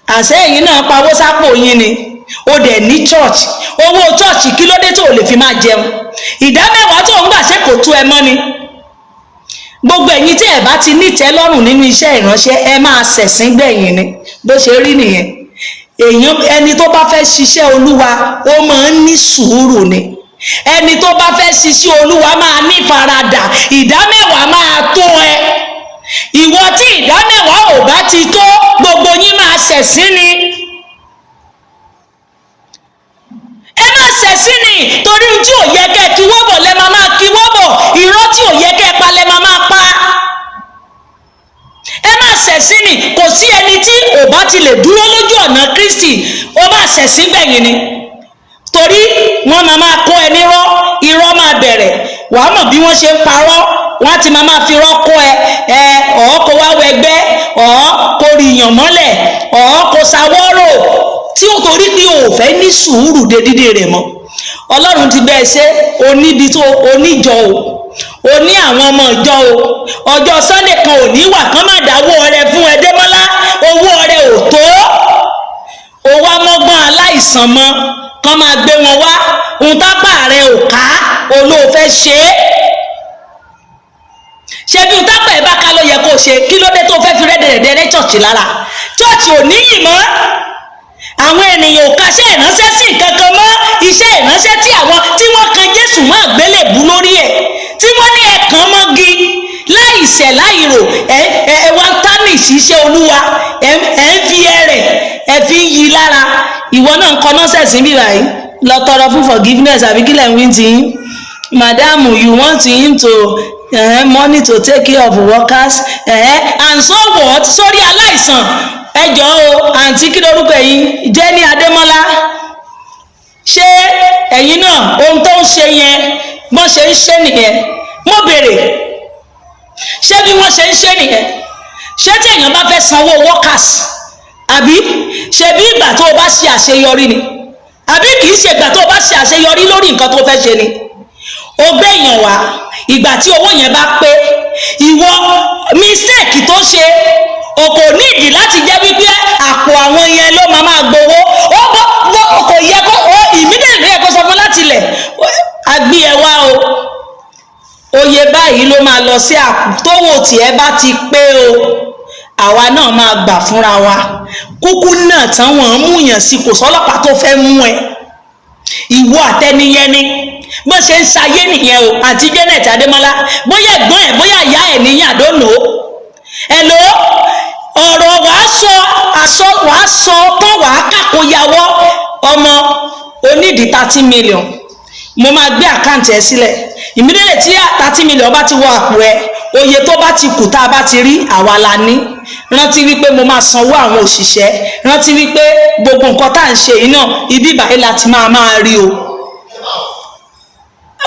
àṣẹ ẹ̀yin náà pawó sápò yín ni, ó dẹ̀ ní church, owó church kí ló dé tó lè fi máa jẹun? ìdá mẹ́wàá tó ń gbà ṣe kò tó ẹ mọ́ ni. gbogbo ẹ̀yin tí ẹ bá ti nítẹ́ lọ́rùn nínú iṣẹ́ ìránṣẹ́ ẹ máa ṣẹ̀sín gbẹ̀yìn ni, bó ṣe rí nìyẹn. ẹni tó bá fẹ́ ṣiṣẹ́ olúwa ó máa ń ní sùúrù ni, ẹni tó bá fẹ́ ṣiṣẹ́ olúwa máa ní faradà. ìdá mẹ́wàá máa tó ẹ, ìwọ tí ìdá mẹ́wàá ò bá ti tó, gbogbo yín máa ṣẹ̀sín ni. ẹ má ṣẹ̀sín ni, torí tí ò yẹ kẹ́ kí wọ́bọ̀ lẹ́ máa kí wọ́bọ̀, irọ́ tí ò yẹ kẹ́ pa lẹ́ máa pa. ẹ má ṣẹ̀sín ni, kò sí ẹni tí ò bá ti lè dúró lójú ọ̀nà Kristi, ó má ṣẹ̀sín gbẹ̀yìn ni. torí wọ́n máa kó ẹ nírọ́, irọ́ máa bẹ̀rẹ̀, wàá mọ̀ bí wọ́n ṣe ń parọ́, wọ́n á ti máa fi irọ́ kó ẹ kó wá wẹgbẹ́, kó rìyàn mọ́lẹ̀, kó sawọ́rò, tí ó torí pé o ò fẹ́ ní sùúrù dé dídé rẹ̀ mọ́. ọlọ́run ti bẹ́ẹ̀ ṣe oníbi tó oníjọ o ní àwọn ọmọ ìjọ o, ọjọ́ Sunday kan ò ní wà kán má dáwó ọrẹ fún ẹ Démọ́lá, owó ọrẹ ò tó, o wá mọ́gbọ́n aláìsàn mọ́ kán máa gbé wọn wá, ohun tápà rẹ ò ká olóòfẹ́ ṣe é. ṣé bí ohun tápà ẹ bá ká ló yẹ kó ṣe, kí ló dé tó fẹ́ fi rẹ́dẹ̀rẹ̀dẹ̀ rẹ́ church lára? church ò níyì mọ́, àwọn ènìyàn ò kaṣẹ́ ìránṣẹ́ sí nǹkan kan mọ́. iṣẹ́ ìránṣẹ́ tí àwọn tí wọ́n kan Jésù mọ́ àgbélébùú lórí ẹ̀, tí wọ́n ní ẹ̀kan mọ́gi láìṣẹ̀ láìrò, ẹ wá ń tánìṣì iṣẹ́ olúwa, ẹ ń fi ẹrẹ̀ ẹ fi ń yí lára. ìwọ náà ń kọ nọ́sẹ̀sì bí báyìí lọ tọrọ fún forgiveness àbí kílẹ̀ ń wí ti yín. madam, you want him to money to take care of workers and so what? sórí aláìsàn. ẹjọ́ o àǹtí kí lórúkọ ẹ̀yin jẹ́ ní Adémọ́lá, ṣé ẹ̀yin náà ohun tó ń ṣe yẹn bọ́n ṣe ń ṣe nìyẹn? mo béèrè, ṣé bí wọ́n ṣe ń ṣe nìyẹn? ṣé tí èèyàn bá fẹ́ sanwó workers, àbí ṣe bí ìgbà tó o bá ṣe àṣeyọrí ni, àbí kì í ṣe ìgbà tó o bá ṣe àṣeyọrí lórí nǹkan tó fẹ́ ṣe ni? o gbé èèyàn wá, ìgbà tí owó yẹn bá pé, ìwọ mistake tó ṣe o kò nídìí láti jẹ́ wípé àpò àwọn yẹn ló máa gbowó. ó kò yẹ kó ìmídẹ̀ẹ́dì yẹ kó sọ fún láti ilẹ̀, àgbé ẹ wá o, oye báyìí ló máa lọ sí àpò, tówó tiẹ̀ bá ti pé o, àwa náà máa gbà fúnra wa. kúkú náà tán wọ́n mú yàn sí, kò sọ́lọ́pàá tó fẹ́ mú ẹ, ìwọ àtẹniyẹn ni bó ṣe ń ṣayé nìyẹn o. àti Janet Adémọ́lá, bóyá ẹ̀gbọ́n ẹ̀ bóyá ìyá ẹ̀ níyàn àdónò ẹ̀lò ọ̀rọ̀ wàá sọ tán wàá kàkóyàwó ọmọ onídìí 30 million. mo máa gbé àkáǹtì ẹ sílẹ̀, ìmídélè tí 30 million bá ti wọ àpò ẹ, oye tó bá ti kù tá a bá ti rí àwa la ní. rántí wípé mo máa sanwó àwọn òṣìṣẹ́, rántí wípé gbogbo nǹkan tá à ń ṣe yìí náà ibi ìbàyè láti máa rí o.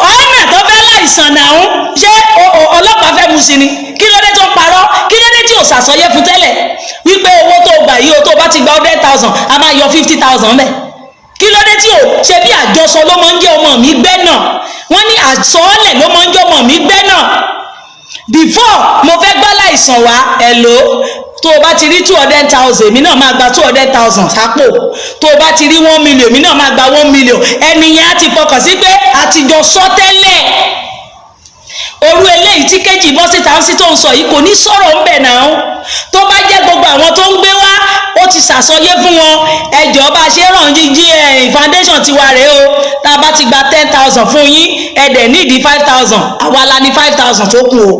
ọ̀nà tó fẹ́ láìsàn náà ṣé ọlọ́pàá fẹ́ mú sí ni? kí ló dé tó ń parọ́? kí ló dé tí ò ṣàsọyé fún tẹ́lẹ̀ wípé owó tó gbà yìí o, tó bá ti gba 100,000 a máa yọ 50,000 bẹ́ẹ̀? kí ló dé tí ò ṣe bí àjọsọ ló máa ń jẹ́ ọmọ mi gbẹ́ náà, wọ́n ní àsọọ́lẹ̀ ló máa ń jẹ́ ọmọ mi gbẹ́ náà. Before mo fẹ́ gbá láìsàn wá hello, tó o bá ti rí 200,000 èmi náà máa gba 200,000 sápò, tó o bá ti rí 1 million èmi náà máa gba 1 million. ẹni yẹn á ti fọkàn sí pé àtijọ́ sọ tẹ́lẹ̀. Orú eléyìí tí kejì bọ́ síta sí tó ń sọ yìí kò ní sọ̀rọ̀ ń bẹ̀ náà. Tó bá jẹ́ gbogbo àwọn tó ń gbé wá ó ti ṣàsọyé fún wọn, ẹjọ́ bá ṣe ràn jíjí foundation tiwa rèé o, tá a bá ti gba 10,000 fún yín ẹ̀dẹ̀ nídìí 5,000, àwa la ní 5,000 tó kù o.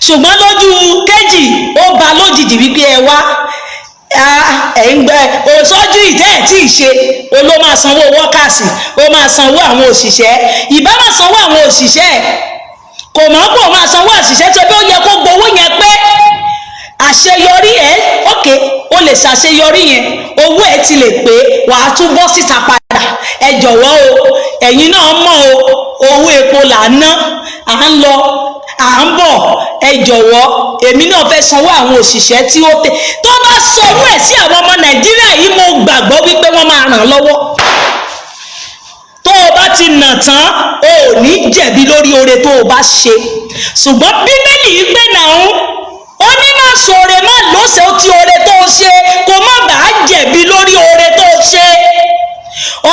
Ṣùgbọ́n lójú kejì ó ba lójijì wípé ẹ wá òṣọ́jú ìtẹ́ ẹ̀ tí ì ṣe o ló máa sanwó wọ́kàsì, ó máa sanwó àwọn òṣìṣẹ́. Ìbá máa sanwó àwọn òṣìṣẹ́, kò mọ̀ pé ó máa sanwó òṣìṣẹ́ tó bí ó yẹ kó gbowó yẹn pé àṣeyọrí ẹ̀ ókè ó lè ṣàṣeyọrí yẹn, owó ẹ̀ ti lè pé wàá tún bọ́ síta padà. Ẹ jọ̀wọ́ o, ẹ̀yin náà mọ̀ o, owó epo là ń ná, à ń lọ à ń bọ̀. Ẹ jọ̀wọ́, èmi náà fẹ́ sanwó àwọn òṣìṣẹ́ tí ó tẹ tó bá sọ̀rọ̀ ẹ̀ sí àwọn ọmọ Nàìjíríà yìí, mo gbàgbọ́ wípé wọ́n máa ràn lọ́wọ́. Tó o bá ti nà tán o ò ní jẹ̀bi lórí oore tó o bá ṣe. Ṣùgbọ́n Bíbélì yìí gbé náà ó ní má sọ̀rọ̀ má lọ́sẹ̀ ó ti oore tó o ṣe kó má bàa jẹ̀bi lórí oore tó o ṣe.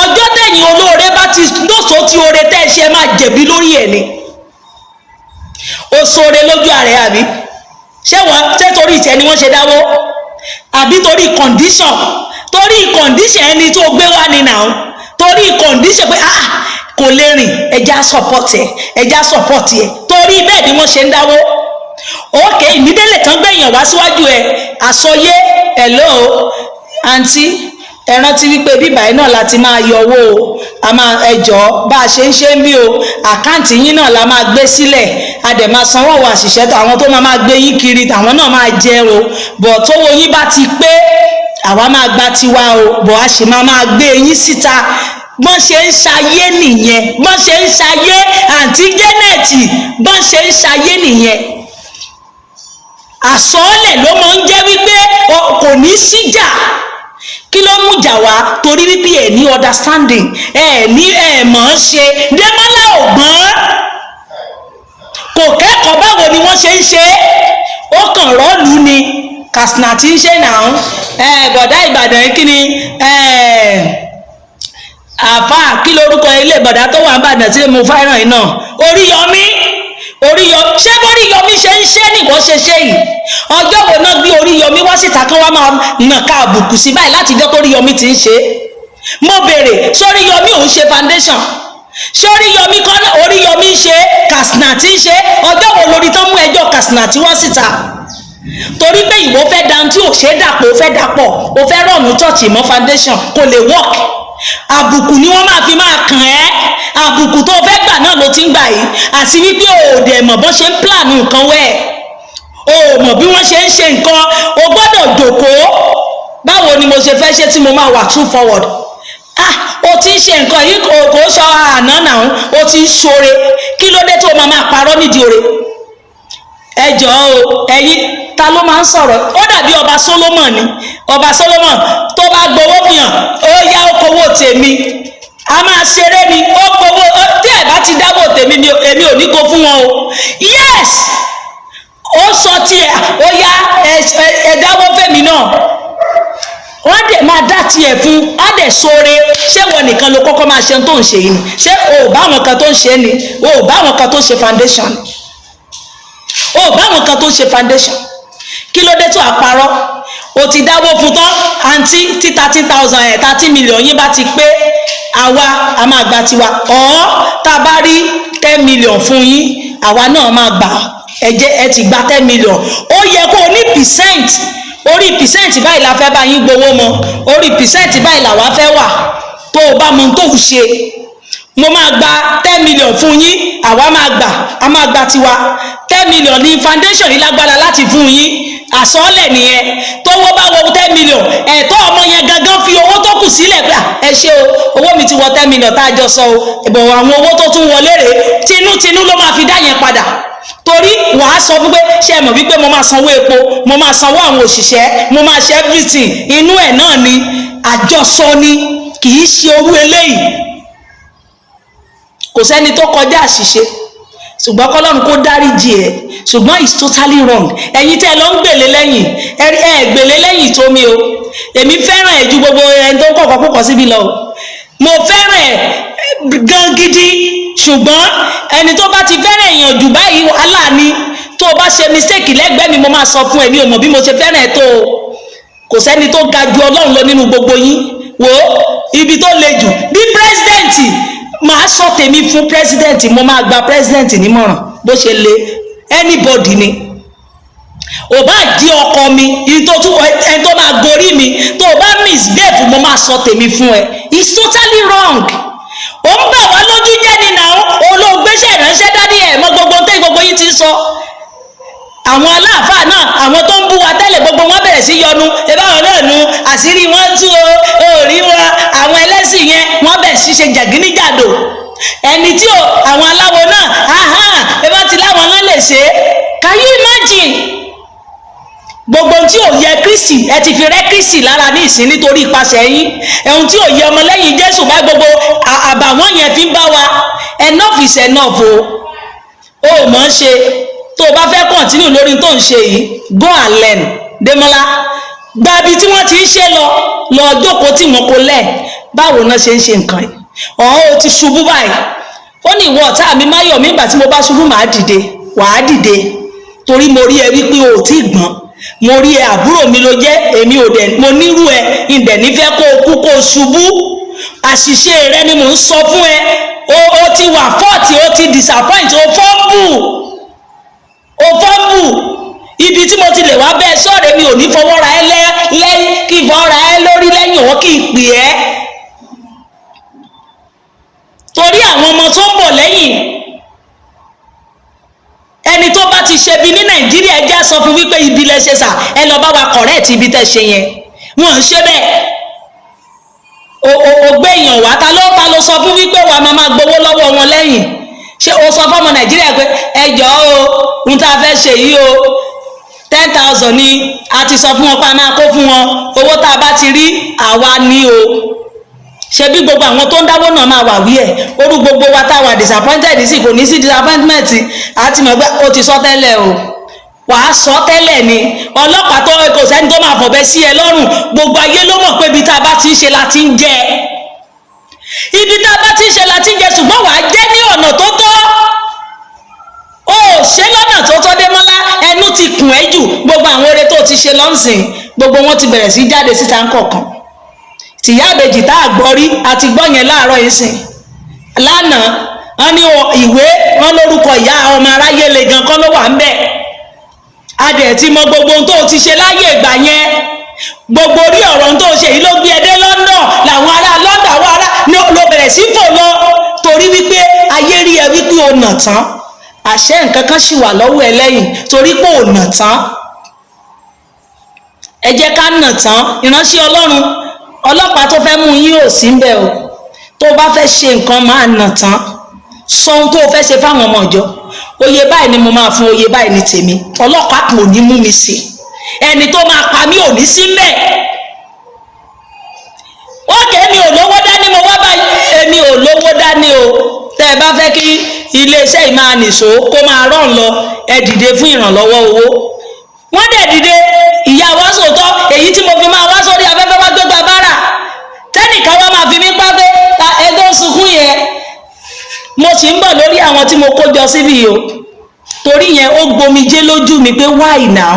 Ọjọ́ tẹ̀yìn olóore bá ti lọ́sọ̀ ti oore tẹ́ ẹ ṣe máa jẹ̀bi lórí ẹ̀ ni. O sọ̀rọ̀ lójú ààrẹ àbí ṣé torí ìtẹ́ ni wọ́n ṣe dáwó àbí torí condition ẹni tó gbé wá ní náà, torí condition pé kò lè rìn ẹja support ẹ torí bẹ́ẹ̀ ni wọ́n ṣe ń dáwó. Òkè ìmídélé kan gbẹ̀yàn wá síwájú ẹ àsọyé hello àǹtí ẹ rántí wípé bíbá yìí náà láti máa yọ owó o, a máa ẹjọ́ bá a ṣe ń ṣe ń bí o, àkáǹtì yín náà la máa gbé sílẹ̀, a dẹ̀ máa sanwó àwọn àṣìṣẹ́ tó àwọn tó máa gbé yín kiri àwọn náà máa jẹ o, bọ̀ tówó yín bá ti pé àwa máa gba tiwa o, bọ̀ a sì máa gbé yín síta. Bọ́n ṣe ń ṣayé nìyẹn, bọ́n ṣe ń ṣayé àǹtí Jẹ́nẹ̀tì, bọ́n ṣe ń ṣayé nìyẹn. Àsọọ́lẹ̀ ló máa ń jẹ́ wípé kò ní síjà. Kí ló mú jà wá? Torí wípé ẹ ní understanding, ẹ mọ̀ ọ́n ṣe. Démọ́lá ò gbọ́n, kò kẹ́kọ̀ọ́ báwo ni wọ́n ṣe ń ṣe, ó kàn rọ́ọ̀lù ni. Kàsínà tí ń ṣe náà bọ̀dá Ìbàdàn kí ni àfà kí lórúkọ ilé bọ̀dá tó wà ń bàdàn tí mo fẹ́ràn yìí náà, Oríyọmí ṣé Oríyọmí ṣe ń ṣe nìwọ́n ṣe ṣe yìí? Ọjọ́ wo náà gbé Oríyọmí wá síta kí wọ́n máa nàka àbùkù sí báyìí láti jọ́ tó Oríyọmí ti ń ṣe. Mo béèrè sóríyọmí òun ṣe foundation, ṣé Oríyọmí kọ́ náà Oríyọmí ń ṣe, Kàsínà tí ń ṣe? Ọjọ́ wo lórí tán mú ẹjọ́ Kàsínà tí wọ́n síta? Torí pé ìwọ fẹ́ dan tí ò ṣe é dàpọ̀ ó fẹ́ dàpọ̀ ó fẹ́ rọ̀nù chọ́ọ̀chì mọ́ foundation kò lè work. Àbùkù ni wọ́n máa fi máa kàn ẹ́, àbùkù tó fẹ́ gbà náà ló ti ń gbà yìí, àti wípé o ò dẹ̀ mọ̀ bọ́n ṣe ń plan nǹkan wẹ̀, o ò mọ̀ bí wọ́n ṣe ń ṣe nǹkan, o gbọ́dọ̀ jókòó. Báwo ni mo ṣe fẹ́ ṣe tí mo máa wà true forward? O ti ń ṣe nǹkan yìí kò sọ àná náà, o ti ń ṣoore, kí ló dé tó o máa parọ́ nídìí oore? Ẹ jọ̀ọ́ o, ẹ̀yin ta ló máa ń sọ̀rọ̀? Ó dàbí ọba Solomon ni, ọba Solomon tó bá gbowó fìyàn ó yá okòwò tèmi, a máa ṣeré ni, ó gbowó tí ẹ bá ti dáwọ́ tèmi ni èmi ò ní kó fún wọn o. Yes, ó sọ tiẹ̀ ó yá ẹ dáwọ́ fèmí náà, wọ́n dẹ̀ máa dá tiẹ̀ fún, á dẹ̀ sóore. Ṣé wọn nìkan ló kọ́kọ́ máa ṣe tó ń ṣe yìí ni? Ṣé o ò bá àwọn kan tó ń ṣe ni? O ò bá àwọn kan tó ṣe foundation ni? O bá àwọn kan tó ṣe foundation? Kí ló dé tó àparọ́? O ti dáwó fún tán àǹtí tí 30,000 30 million yín bá ti pé àwa a máa gba tiwa. Tá a bá rí 10 million fún yín àwa náà máa gbà, ẹ ti gba 10 million. Ó yẹ kó o ní percent, orí percent báyìí la fẹ́ bá yín gbowó mọ́, orí percent báyìí làwa fẹ́ wà. Tó o bá mọ tó o ṣe, mo máa gba 10 million fún yín àwa máa gbà, a máa gba tiwa. 10 million ní foundation ní lágbára láti fún yín, àsọọ́lẹ̀ nìyẹn. Tówó bá wọ 10 million ẹ̀tọ́ ọmọ yẹn gangan fi owó tó kù sílẹ̀ pé ẹ ṣe o, owó mi ti wọ 10 million tá a jọ sọ o, ìbọ̀wọ̀ àwọn owó tó tún wọlé rèé, tinútinú ló máa fi dá yẹn padà. Torí wàá sọ fún pé ṣe mọ̀ wípé mo máa sanwó epo, mo máa sanwó àwọn òṣìṣẹ́, mo máa ṣe everything, inú ẹ̀ náà ni àjọsọ ni. kì í ṣe owó eléyìí. Kò sẹ́ni tó kọjá àṣìṣe ṣùgbọ́n kọ́lọ́run kó dáríjì ẹ̀, ṣùgbọ́n it's totally wrong. Ẹ̀yin tẹ́ lọ ń gbèlé lẹ́yìn ẹ gbèlé lẹ́yìn tó mi o. Èmi fẹ́ràn ẹ̀ ju gbogbo ẹni tó kọ̀ọ̀kan púpọ̀ síbi lọ. Mo fẹ́ràn ẹ̀ gan gidi, ṣùgbọ́n ẹni tó bá ti fẹ́ràn èèyàn jù báyìí wàhálà ni. Tó o bá ṣe mistake lẹ́gbẹ̀ẹ́ mi mo máa sọ fún ẹ, mi ò mọ̀ bí mo ṣe fẹ́ràn ẹ tó o. Kò sẹ́ni tó ga ju Ọlọ́run lọ nínú gbogbo yín. Wò ó ibi tó le jù bí pírẹsidẹ́ǹtì, màá sọ tèmi fún pírẹsidẹ́ǹtì, mo máa gba pírẹsidẹ́ǹtì nímọ̀ràn bó ṣe le anybody ni. Ò bá di ọkọ mi ẹni tó máa gorí mi, tó o bá misbehave mo máa sọ tèmi fún ẹ. It's totally wrong. Ó ń bà wá lójú jẹ́ ni náà olóògbéṣẹ́ ìránṣẹ́ dání ẹ̀ mọ́ gbogbo yín ti sọ. Àwọn aláàfáà náà àwọn tó ń bú wa tẹ́lẹ̀ gbogbo wọn bẹ̀rẹ̀ sí yọnu, ìbáwọn náà nu àṣírí wọn tú orí wọn. Àwọn ẹlẹ́sìn yẹn wọ́n bẹ̀rẹ̀ sí ṣe jàgínníjàdò. Ẹni tí àwọn aláwo náà ìbá ti láwọn náà lè ṣe. Can you imagine? Gbogbo tí ò yẹ Kristi ẹ ti fi rẹ́ Kristi lára ní ìsìn nítorí ipasẹ̀ yín. Ohun tí ò yẹ ọmọlẹ́yìn Jésù bá gbogbo àbàwọ́n yẹn fi ń bá wa. Enough is enough o. O mọ̀ ń ṣe. Tó o bá fẹ́ continue lórí tó ń ṣe yìí, go and learn. Démọ́lá gbàbí tí wọ́n ti ń ṣe lọ jókòó tí wọ́n kò lẹ̀. Báwo náà ṣe ń ṣe nǹkan yìí? Ọ̀hún o ti ṣubú báyìí. Ó ní ìwọ ọ̀tá mi máyọ̀ mí ìgbà tí mo bá ṣubú màá dìde. Wàá dìde torí mo rí ẹ wípé o ò tí ì gbọ́n. Mo rí ẹ àbúrò mi ló jẹ́, èmi ò dẹ̀ mo nírú ẹ ìdẹ̀ nífẹ̀ẹ́ kó o kú kó o ṣubú. Àṣìṣe rẹ ni mò ń sọ fún ẹ. O ti wà fọ́ọ̀tì, o ti disappoint, o fọ́ọ̀bù. Ibi tí mo ti lè wá bẹ́ẹ̀ sọ́ọ̀rẹ́ mi ò ní fọwọ́ ra ẹ lẹ́yìn kí n fọwọ́ ra ẹ lórí lẹ́yìn òun kì í pè ẹ́. Torí àwọn ọmọ tó ń bọ̀ lẹ́yìn, ẹni tó bá ti ṣe bí ní Nàìjíríà ẹ já sọ fún wípé ibi lẹ ṣe sà, ẹ lọ bá wa correct ibi tẹ́ ṣe yẹn. Wọ́n ń ṣe bẹ́ẹ̀. O gbé èèyàn wá, ta ló sọ fún wípé wàá máa gbowó lọ́wọ́ wọn lẹ́yìn? Ṣé o sọ fọ́mọ Nàìjíríà pé ẹ jọ̀ọ́ o ohun tá a fẹ́ ṣe yìí o 10,000 ni a ti sọ fún wọn pé a máa kó fún wọn, owó tá a bá ti rí àwa ní o. Ṣé bí gbogbo àwọn tó ń dáwó náà máa wà wí ẹ̀? Orú gbogbo wa tá a wà disappointed sí kò ní sí disappointment. A ti mọ̀ pé o ti sọ tẹ́lẹ̀ o. Wàá sọ tẹ́lẹ̀ ni. Ọlọ́pàá tó kò sẹ́ni tó máa fọ̀bẹ sí ẹ lọ́rùn. Gbogbo ayé ló mọ̀ pé ibi tá a bá ti ń ṣe la ti ń jẹ. Ibi tá a bá ti ń ṣe la ti ń jẹ, ṣùgbọ́n wàá jẹ́ ní ọ̀nà tó tọ́. O ṣe lọ́nà tó tọ́ Démọ́lá, ẹnu ti kùn ẹ́ jù. Gbogbo àwọn oore tó ti ṣe lọ́nsìn gbogbo wọn ti bẹ̀rẹ̀ sí jáde síta ń kọ̀ọ̀kan. Tìyá àbèjì tá a gbọ́ rí àti gbọ́ yẹn láàárọ̀ yìí sìn. Lánàá wọn ní ìwé wọn lórúkọ ìyá ọmọ aráyé le gan kọ́ ló wà ń bẹ̀. Adẹ̀ ti mọ gbogbo ohun tó ti ṣe láyé ìgbà yẹn. Gbogbo orí ọ̀rọ̀ ohun tó ṣe yìí ló gbé ẹ dé London, làwọn ará London àwọn ará ló bẹ̀rẹ̀ sí fò lọ torí wípé ayé rí ẹ wípé o nà tán. Àṣẹ nǹkan kan ṣì wà lọ́wọ́ ẹ lẹ́yìn torí pé ò nà tán. Ẹ jẹ́ ká nà tán. Ìránṣẹ́ Ọlọ́run, ọlọ́pàá tó fẹ́ mú yín ò sí ń bẹ̀ o. Tó bá fẹ́ ṣe nǹkan máa nà tán. Sọ ohun tó fẹ́ ṣe fáwọn ọmọ ìjọ. Oye báyìí ni mo máa fún, oye báyìí ni tèmi. Ọlọ́pàá kan ò ní mú mi sí. Ẹni tó máa pa mí ò ní sí ń bẹ̀. Ókè mi ò lówó dání mo wá báyìí. Èmi ò lówó dání o. Tẹ́ ẹ bá fẹ́ kí iléeṣẹ́ yìí máa nìṣó kó máa rán lọ, ẹ dìde fún ìrànlọ́wọ́ owó. Wọ́n dẹ̀ dìde. Ìyá wa sòótọ́ èyí tí mo fi máa wá sórí afẹ́fẹ́ wá gbégbá bára. Tẹ́nìkan wá máa fi mí pàdé ta ẹjọ́ sunkún yẹn. Mo sì ń bọ̀ lórí àwọn tí mo kó jọ síbí yìí o. Torí yẹn ó gbomijé lójú mi pé why now?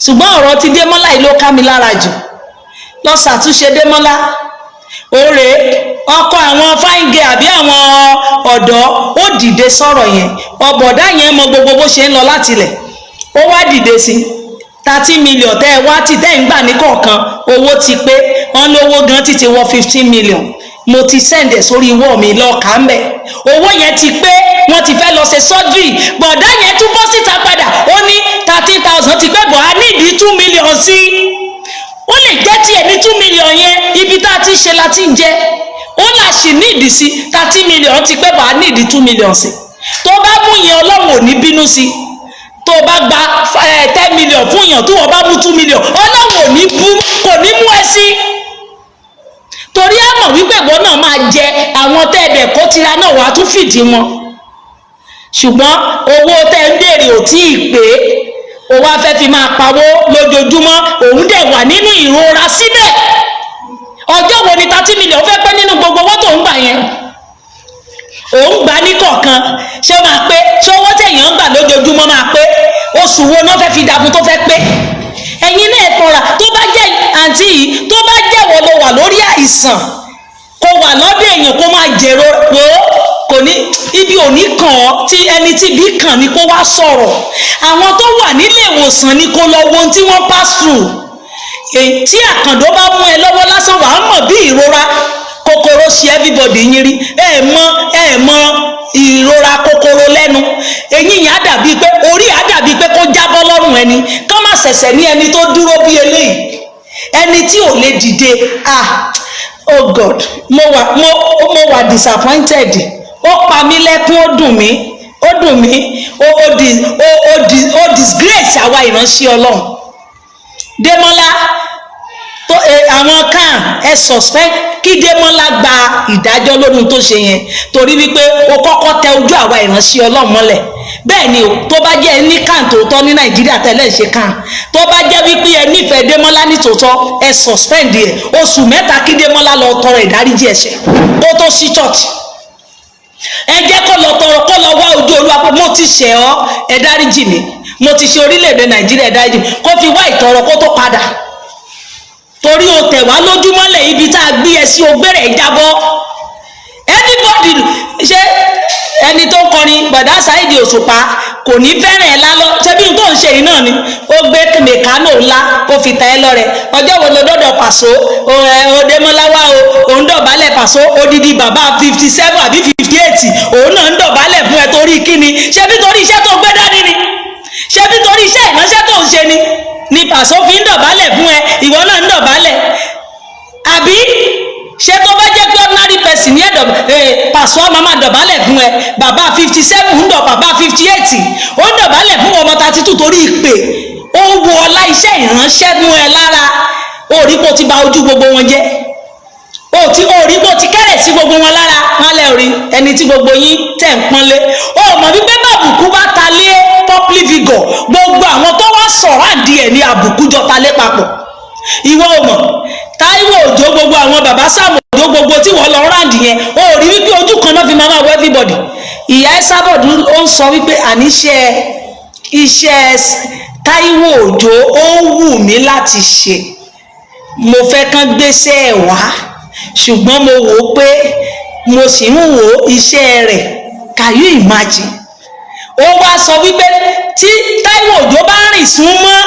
Ṣùgbọ́n ọ̀rọ̀ ti Démọ́lá yìí ló ká mi lára jù. Lọ ṣàtúnṣe Démọ́lá. Òrè ọkọ àwọn fáìngẹ àbí àwọn ọ̀dọ́ ó dìde sọ̀rọ̀ yẹn. Ọ̀bọ̀dá yẹn mọ gbogbo bó ṣe ń lọ láti ilẹ̀. Ó wá dìde sí 30 million tẹ́ ẹ wá tí tẹ́ ń gbà ní kọ̀ọ̀kan owó ti pé wọ́n lówó gan ti wọ 15 million. Mo ti sẹ́ǹdẹ̀ sórí ìwọ́ mi lọ́ọ̀ká ń bẹ̀. Owó yẹn ti pé wọ́n ti fẹ́ lọ ṣe surgery. Bọ̀dá yẹn tún bọ́ síta padà ó ní 13,000 ti pé bọ̀ á nídìí 2 million sí. Ó lè jẹ́ tiẹ̀ ní 2 million yẹn ibi tá a ti ṣe la ti ń jẹ. Ó là sì nídìí sí 30 million ti pé bọ̀ á nídìí 2 million sí. Tó bá mú yẹn Ọlọ́run ò ní bínú sí. Tó bá gba 10 million fún yàn tó wọ́n bá mú 2 million Ọlọ́run ò ní bú kò ní mú ẹ sí. torí á mọ̀ wípé ìwọ náà máa jẹ àwọn tẹ́ẹ̀dẹ̀ kó tira náà wàá tún fìdí wọn, ṣùgbọ́n owó tẹ́ ń béèrè ò tí ì pé o wá fẹ́ fi máa pawó lójoojúmọ́, òun dẹ̀ wà nínú ìrora síbẹ̀. ọjọ́ wo ni 30 million fẹ́ pẹ́ nínú gbogbo owó tó ń gbà yẹn? òun gbà ní kọ̀ọ̀kan, ṣé ó máa pé? ṣé owó tẹ̀yàn ń gbà lójoojúmọ́ máa pé? oṣù wo náà fẹ́ fi dàbùn tó fẹ́ pé? ẹ̀yin náà kọra tó bá jẹ́ àǹtí yìí, tó bá jẹ́ wọ́n ló wà lórí àìsàn, kó wà lọ́dọ̀ èèyàn kó máa jèrò pé kò ní ibi òní kàn ọ́, tí ẹni tí ibi kàn ní kó wá sọ̀rọ̀. àwọn tó wà nílé ìwòsàn ni kó lọ wo ohun tí wọ́n pass through. èyí tí àkàndó bá mú ẹ lọ́wọ́ lásán wàá mọ̀ bí ìrora kòkòrò ṣe everybody yín rí. ẹ mọ ìrora kòkòrò lẹ́nu, eyín yẹn á dàbí pé orí á dàbí pé kó jábọ́ lọ́rùn ẹni. ká má ṣẹ̀ṣẹ̀ ní ẹni tó dúró bí eléyìí, ẹni tí ò lè dìde. Oh God, mo wà disappointed. ó pa mí lẹ́kún, ó dùn mí, ó disgrace àwa ìránṣẹ́ Ọlọ́run. Démọ́lá tó àwọn kan ẹ suspect kí Démọ́lá gba ìdájọ́ lórí tó ṣe yẹn, torí wípé ó kọ́kọ́ tẹ ojú àwa ìránṣẹ́ Ọlọ́run mọ́lẹ̀. bẹ́ẹ̀ ni o, tó bá jẹ́ ní kan tòótọ́ ní Nàìjíríà tẹ́lẹ̀ ṣe kan, tó bá jẹ́ wípé ẹ nífẹ̀ẹ́ Démọ́lá ní tòótọ́, ẹ suspend ẹ oṣù mẹ́ta kí Démọ́lá lọ tọrọ ìdáríjì ẹ̀ṣẹ̀ kó tó sí church. ẹ jẹ́ kó lọ tọrọ, kó lọ wá ojú Olúwa pé mo ti ṣẹ̀ ọ́, ẹ dáríjì mi, mo ti ṣe orílẹ̀-èdè Nàìjíríà, ẹ dáríjì mi, kó fi wá ìtọrọ kó tó padà. torí o tẹ̀ wá lójúmọ́lẹ̀, ibi tá a gbé ẹ sí o gbẹ̀rẹ̀ ìjábọ́. anybody ṣe ẹni tó ń kọrin Bọ̀dá Saheed Òṣùpá kò ní fẹ́ràn ẹ̀ lálọ́, ṣebí tó ń ṣe yìí náà ni ó gbé mẹ̀kánò ńlá ó fi ta ẹ lọ́rẹ. ọjọ́ wo ló dọ́dọ̀ Pàṣọ? Démọ́lá wá o, òun dọ̀bálẹ̀ Pàṣọ, odidi bàbá 57 àbí 58, òun náà ń dọ̀bálẹ̀ fún ẹ torí kíni? ṣebí torí iṣẹ́ tó gbé dání ni? ṣebí torí iṣẹ́ ìránṣẹ́ tó ń ṣe ni Pàṣọ fi ń dọ̀bálẹ̀ fún ẹ, ìwọ náà ń dọ̀bálẹ̀? àbí ṣé tó bá jẹ́ pé ordinary person ní ẹ̀dọ̀ Pàṣọ máa dọ̀bálẹ̀ fún ẹ? bàbá 57 ń dọ̀, bàbá 58 ó ń dọ̀bálẹ̀ fún ọmọ 32 torí ìpè. ó wo ọlá iṣẹ́ ìránṣẹ́ mú ẹ lára, ó rí kó ti bà ojú gbogbo wọn jẹ́, ó rí kó ti kẹ́rẹ̀ sí gbogbo wọn lára. wọn lẹ rí ẹni tí gbogbo yín tẹ̀ ń pọ́nlé. ó mọ̀ wípé bàbùkù bá ta lé public figure, gbogbo àwọn tó wá sọ̀rọ̀ àdí ẹ̀ ní àbùkù jọ ta lé papọ̀. ìwọ ò mọ̀ Táíwò Òjó, gbogbo àwọn bàbá Sáàmù Òjó gbogbo tí wọ́n lọ ráǹdì yẹn, ó rí wípé ojú kan náà fi máa wọ everybody. ìyá Ẹsábọ̀dù ó ń sọ wípé àníṣe iṣẹ́ Táíwò Òjó ó wù mí láti ṣe, mo fẹ́ kán gbéṣẹ́ ẹ̀ wá, ṣùgbọ́n mo wò ó pé mo sì ń wò iṣẹ́ rẹ̀. Can you imagine? ó wá sọ wípé tí Táíwò Òjó bá rìn sún mọ́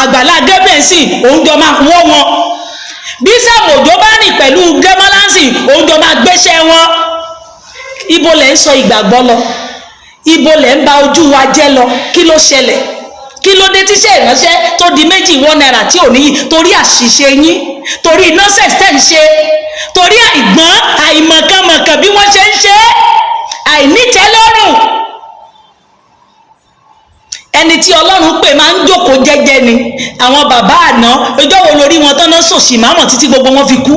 Àgbàlá Gabriel sí, òun jọ máa wọ́ wọn. bí Sáàmù Òjó bá rìn pẹ̀lú Démọ́lá sí, òun jọ máa gbéṣẹ́ wọn. ibo lẹ̀ ń sọ ìgbàgbọ́ lọ? ibo lẹ̀ ń ba ojú wa jẹ́ lọ? kí ló ṣẹlẹ̀? kí ló dé tíṣẹ́ ìránṣẹ́ tó di méjì 1 naira tí ò níyì? torí àṣìṣe yín, torí nonsense tẹ́ ń ṣe, torí àìgbọ́n àìmọ̀kànmọ̀kàn bí wọ́n ṣe ń ṣe, àìnítẹ́lọ́rùn. ẹni tí Ọlọ́run pè máa ń jókòó jẹ́jẹ́ ni. àwọn bàbá àná, ọjọ́ wo lórí wọn tán náà sòṣì mámọ̀ títí gbogbo wọn fi kú?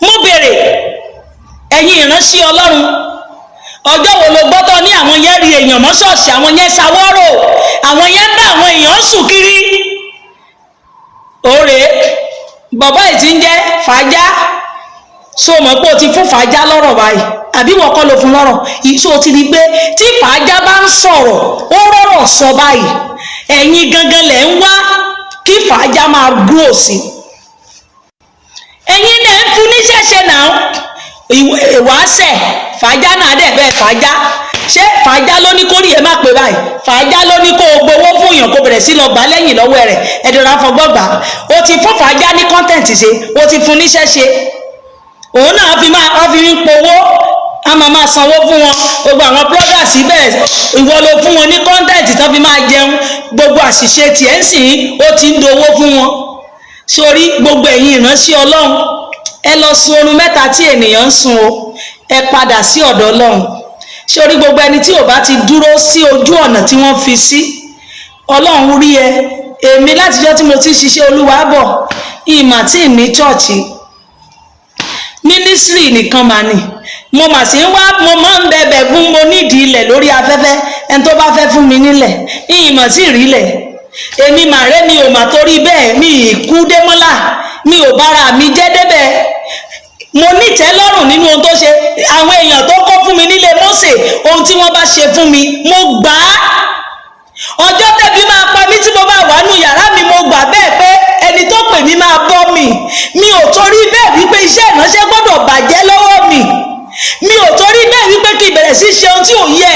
mo béèrè, ẹ̀yin ìránṣẹ́ Ọlọ́run, ọjọ́ wo ló gbọ́tọ̀ ní àwọn yẹn rí èèyàn mọ́ ṣọ́ọ̀ṣì, àwọn yẹn ṣàwọ́rò, àwọn yẹn ń bá àwọn èèyàn sùn kiri? òòrè bàbá yìí ti ń jẹ́ Fàájá, so mọ̀ pé o ti fún Fàájá lọ́rọ̀ báyìí, àbí wọ́n kọ́ ló fún lọ́rọ̀? so ti rí pé tí Fàájá bá ń sọ̀rọ̀, ó rọ̀rọ̀ sọ báyìí, ẹ̀yin gangan lẹ̀ ń wá kí Fàájá máa grow sí. ẹ̀yin náà ń fún níṣẹ́ṣe náà, ìwáṣẹ̀ Fàájá náà dẹ̀ bẹ́ẹ̀ Fàájá. ṣé Fàájá ló ní kórìí ẹ má pé báyìí? Fàájá ló ní kó o gbowó fún èèyàn kó bẹ̀rẹ̀ sí lọ gbà lẹ́yìn lọ́wọ́ rẹ̀, ẹ̀dọ̀rà fọgbọ́gbà. o ti fún Fàájá ní kọ́ńtẹ̀ǹtì ṣe, o ti fún níṣẹ́ ṣe, òun náà fi ń powó, a máa sanwó fún wọn. gbogbo àwọn bloggers bẹ́ẹ̀, ìwọ ló fún wọn ní kọ́ńtẹ̀ǹtì tán fi máa jẹun. gbogbo àṣìṣe tiẹ̀ ń sìn, ó ti ń dowó fún wọn. sórí gbogbo ẹ̀yin ìránṣẹ́ Ọlọ́run, ẹ lọ sun oorun mẹ́ta tí ènìyàn ń sun o, ẹ padà sí ọ̀dọ̀ Ọlọ́run. sórí gbogbo ẹni tí ò bá ti dúró sí ojú ọ̀nà tí wọ́n fi sí, Ọlọ́run rí ẹ. èmi látijọ́ tí mo ti ṣiṣẹ́ Olúwa bọ̀, ìmà tí ní chọ́ọ̀chì, mínísírì nìkan mà ní mo mà sí wá, mo máa ń bẹ̀bẹ̀ fún, mo nídìí ilẹ̀ lórí afẹ́fẹ́, ẹni tó bá fẹ́ fún mi nílẹ̀ ìyìnmọ̀ sí ìrílẹ̀. Èmi màrẹ́ mi ò mà torí bẹ́ẹ̀ mi ìkú Démọ́lá, mi ò bára mi jẹ́ débẹ̀. Mo nítẹ́ lọ́rùn nínú ohun tó ṣe. Àwọn èèyàn tó kọ́ fún mi nílé Mósè, ohun tí wọ́n bá ṣe fún mi mo gbà á. Ọjọ́ tẹ́bí máa pa mí tí mo bá wà nù yàrá mi, mo gbà bẹ́ẹ̀ pé ẹni tó pè mí máa bọ́ mi. Mi ò torí bẹ́ẹ̀ wípé iṣẹ́ ìránṣẹ́ gbọ́dọ̀ bàjẹ́ lọ́wọ́ mi. Mi ò torí bẹ́ẹ̀ wípé kí n bẹ̀rẹ̀ sí ṣe ohun tí ò yẹ.